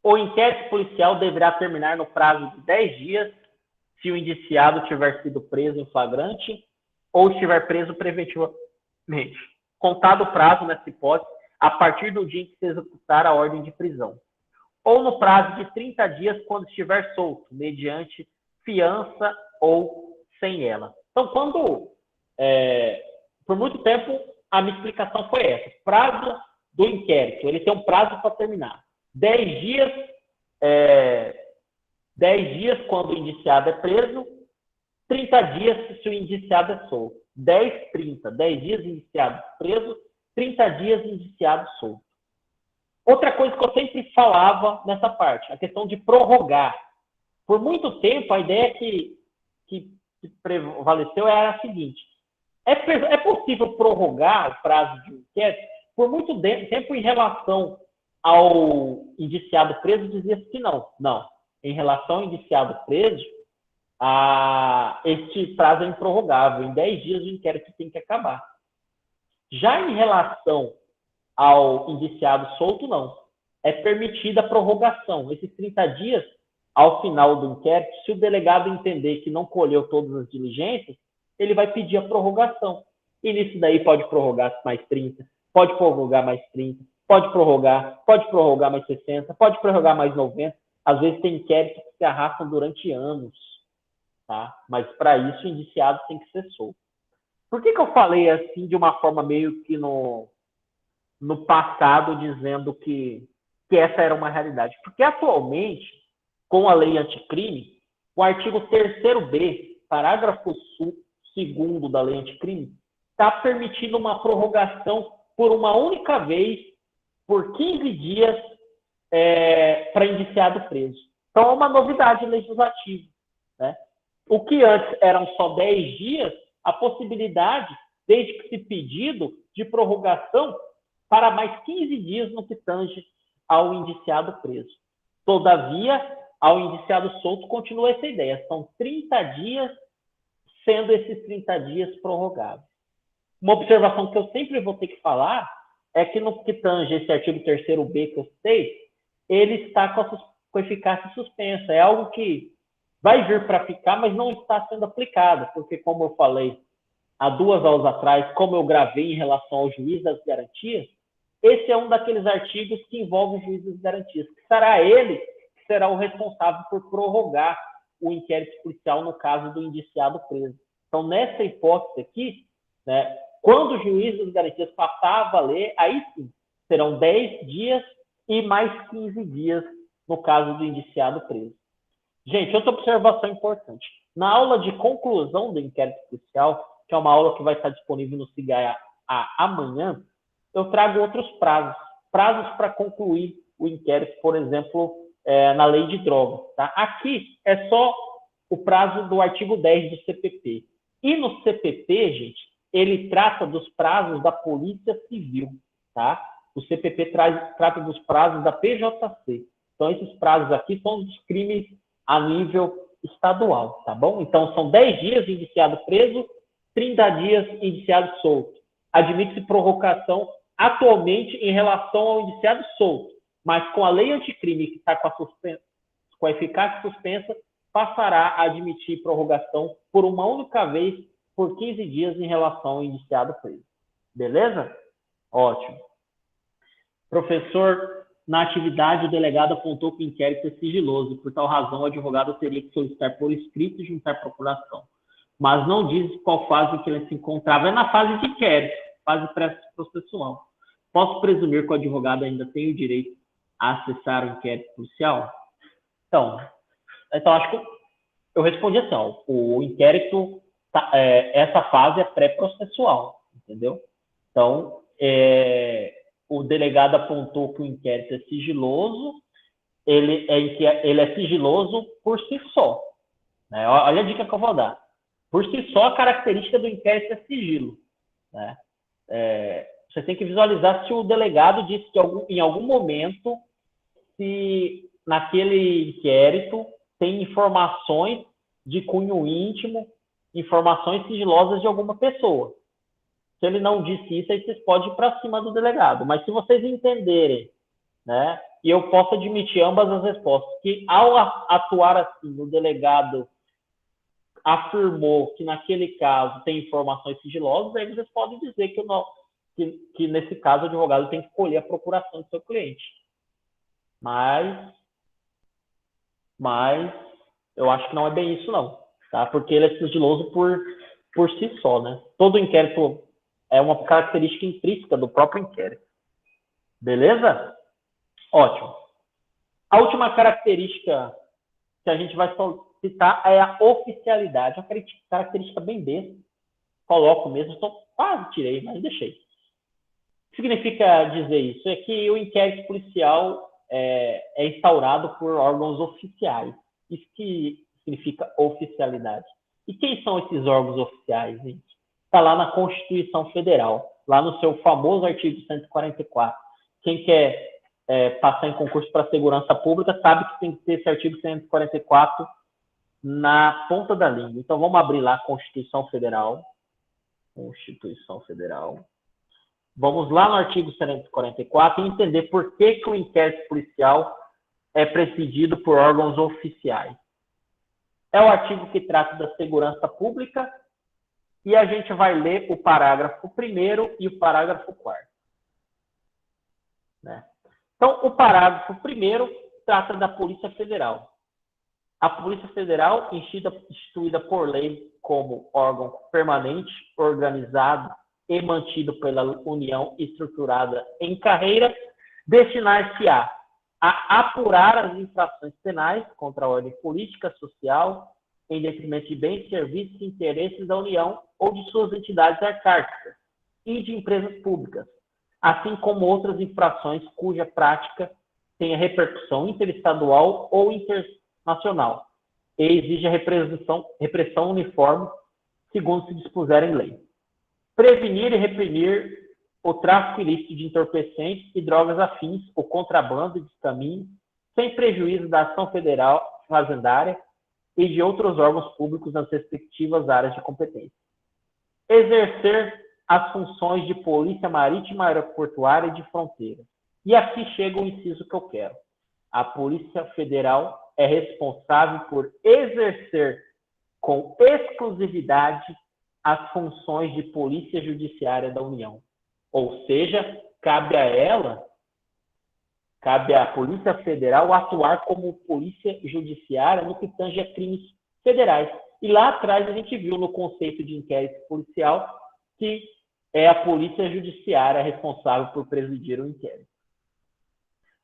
O inquérito policial deverá terminar no prazo de 10 dias se o indiciado tiver sido preso em flagrante ou estiver preso preventivamente. Contado o prazo nessa hipótese a partir do dia em que se executar a ordem de prisão. Ou no prazo de 30 dias quando estiver solto, mediante fiança ou sem ela. Então, por muito tempo, a minha explicação foi essa. Prazo do inquérito, ele tem um prazo para terminar. 10 dias, 10 dias quando o indiciado é preso, 30 dias se o indiciado é solto. 10, 30. 10 dias indiciado preso, 30 dias indiciado solto. Outra coisa que eu sempre falava nessa parte, a questão de prorrogar. Por muito tempo, a ideia que prevaleceu era a seguinte: é possível prorrogar o prazo de inquérito? Por muito tempo, em relação ao indiciado preso, dizia-se que não. Não. Em relação ao indiciado preso, este prazo é improrrogável. Em 10 dias, o inquérito tem que acabar. Já em relação ao indiciado solto, não. É permitida a prorrogação. Esses 30 dias, ao final do inquérito, se o delegado entender que não colheu todas as diligências, ele vai pedir a prorrogação. E nisso daí pode prorrogar mais 30, pode prorrogar mais 30, pode prorrogar mais 60, pode prorrogar mais 90. Às vezes tem inquéritos que se arrastam durante anos. Tá? Mas para isso o indiciado tem que ser solto. Por que eu falei assim de uma forma meio que no passado, dizendo que essa era uma realidade? Porque atualmente, com a lei anticrime, o artigo 3º-B, parágrafo 2º da lei anticrime, está permitindo uma prorrogação por uma única vez, por 15 dias, para indiciado preso. Então, é uma novidade legislativa. Né? O que antes eram só 10 dias, a possibilidade, desde que se pedido, de prorrogação para mais 15 dias no que tange ao indiciado preso. Todavia, ao indiciado solto, continua essa ideia. São 30 dias, sendo esses 30 dias prorrogáveis. Uma observação que eu sempre vou ter que falar é que no que tange esse artigo 3º-B que eu citei, ele está com eficácia suspensa. É algo que vai vir para ficar, mas não está sendo aplicado, porque, como eu falei há 2 aulas atrás, como eu gravei em relação ao juiz das garantias, esse é um daqueles artigos que envolve o juiz das garantias, que será ele que será o responsável por prorrogar o inquérito policial no caso do indiciado preso. Então, nessa hipótese aqui, né, quando o juiz das garantias passar a valer, aí sim, serão 10 dias e mais 15 dias no caso do indiciado preso. Gente, outra observação importante. Na aula de conclusão do inquérito policial, que é uma aula que vai estar disponível no SIGAIA amanhã, eu trago outros prazos. Prazos para concluir o inquérito, por exemplo, na lei de drogas. Tá? Aqui é só o prazo do artigo 10 do CPP. E no CPP, gente, ele trata dos prazos da Polícia Civil. Tá? O CPP trata dos prazos da PJC. Então, esses prazos aqui são dos crimes a nível estadual, tá bom? Então, são 10 dias de indiciado preso, 30 dias indiciado solto. Admite-se prorrogação atualmente em relação ao indiciado solto, mas com a lei anticrime, que está com a eficácia suspensa, passará a admitir prorrogação por uma única vez, por 15 dias em relação ao indiciado preso. Beleza? Ótimo. Professor, na atividade, o delegado apontou que o inquérito é sigiloso. Por tal razão, o advogado teria que solicitar por escrito e juntar procuração. Mas não diz qual fase que ele se encontrava. É na fase de inquérito, fase pré-processual. Posso presumir que o advogado ainda tem o direito a acessar o inquérito policial? Então acho que eu respondi assim, ó, o inquérito, essa fase é pré-processual, entendeu? Então, o delegado apontou que o inquérito é sigiloso, ele é sigiloso por si só. Né? Olha a dica que eu vou dar. Por si só, a característica do inquérito é sigilo. Né? Você tem que visualizar se o delegado disse que em algum momento, se naquele inquérito tem informações de cunho íntimo, informações sigilosas de alguma pessoa. Se ele não disse isso, aí vocês podem ir para cima do delegado. Mas se vocês entenderem, né, e eu posso admitir ambas as respostas, que ao atuar assim, o delegado afirmou que naquele caso tem informações sigilosas, aí vocês podem dizer que nesse caso o advogado tem que escolher a procuração do seu cliente. Mas eu acho que não é bem isso não, tá? Porque ele é sigiloso por si só, né? Todo inquérito é uma característica intrínseca do próprio inquérito. Beleza? Ótimo. A última característica que a gente vai citar é a oficialidade. Uma característica bem besta. Coloco mesmo, quase tirei, mas deixei. O que significa dizer isso? É que o inquérito policial é instaurado por órgãos oficiais. Isso que significa oficialidade. E quem são esses órgãos oficiais, gente? Está lá na Constituição Federal, lá no seu famoso artigo 144. Quem quer passar em concurso para segurança pública sabe que tem que ter esse artigo 144 na ponta da língua. Então, vamos abrir lá a Constituição Federal. Constituição Federal. Vamos lá no artigo 144 e entender por que o inquérito policial é presidido por órgãos oficiais. É o artigo que trata da segurança pública e a gente vai ler o parágrafo 1º e o parágrafo 4º. Né? Então, o parágrafo 1º trata da Polícia Federal. A Polícia Federal, instituída por lei como órgão permanente, organizado e mantido pela União, estruturada em carreira, destinar-se-á a apurar as infrações penais contra a ordem política, social, em detrimento de bens, serviços e interesses da União ou de suas entidades autárquicas e de empresas públicas, assim como outras infrações cuja prática tenha repercussão interestadual ou internacional e exige a repressão uniforme, segundo se dispuser em lei. Prevenir e reprimir o tráfico ilícito de entorpecentes e drogas afins, o contrabando de caminho, sem prejuízo da ação federal fazendária e de outros órgãos públicos nas respectivas áreas de competência. Exercer as funções de polícia marítima, aeroportuária e de fronteira. E aqui chega o inciso que eu quero. A Polícia Federal é responsável por exercer com exclusividade as funções de polícia judiciária da União. Ou seja, cabe à Polícia Federal atuar como polícia judiciária no que tange a crimes federais. E lá atrás a gente viu no conceito de inquérito policial que é a polícia judiciária responsável por presidir o inquérito.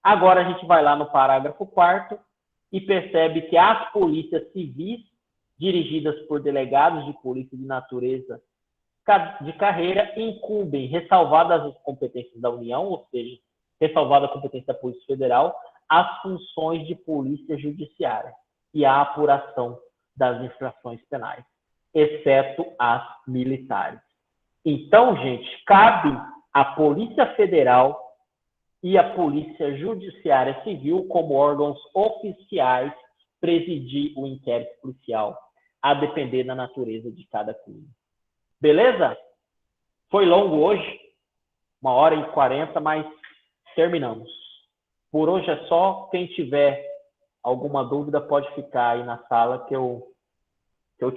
Agora a gente vai lá no parágrafo 4º e percebe que as polícias civis, dirigidas por delegados de polícia de natureza de carreira, incumbem, ressalvadas as competências da União, ou seja, ressalvada a competência da Polícia Federal, as funções de polícia judiciária e a apuração das infrações penais, exceto as militares. Então, gente, cabe à Polícia Federal e à Polícia Judiciária Civil, como órgãos oficiais, presidir o inquérito policial, a depender da natureza de cada crime. Beleza? Foi longo hoje, 1h40, mas terminamos. Por hoje é só. Quem tiver alguma dúvida pode ficar aí na sala que eu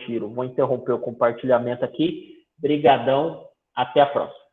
tiro. Vou interromper o compartilhamento aqui. Brigadão, até a próxima.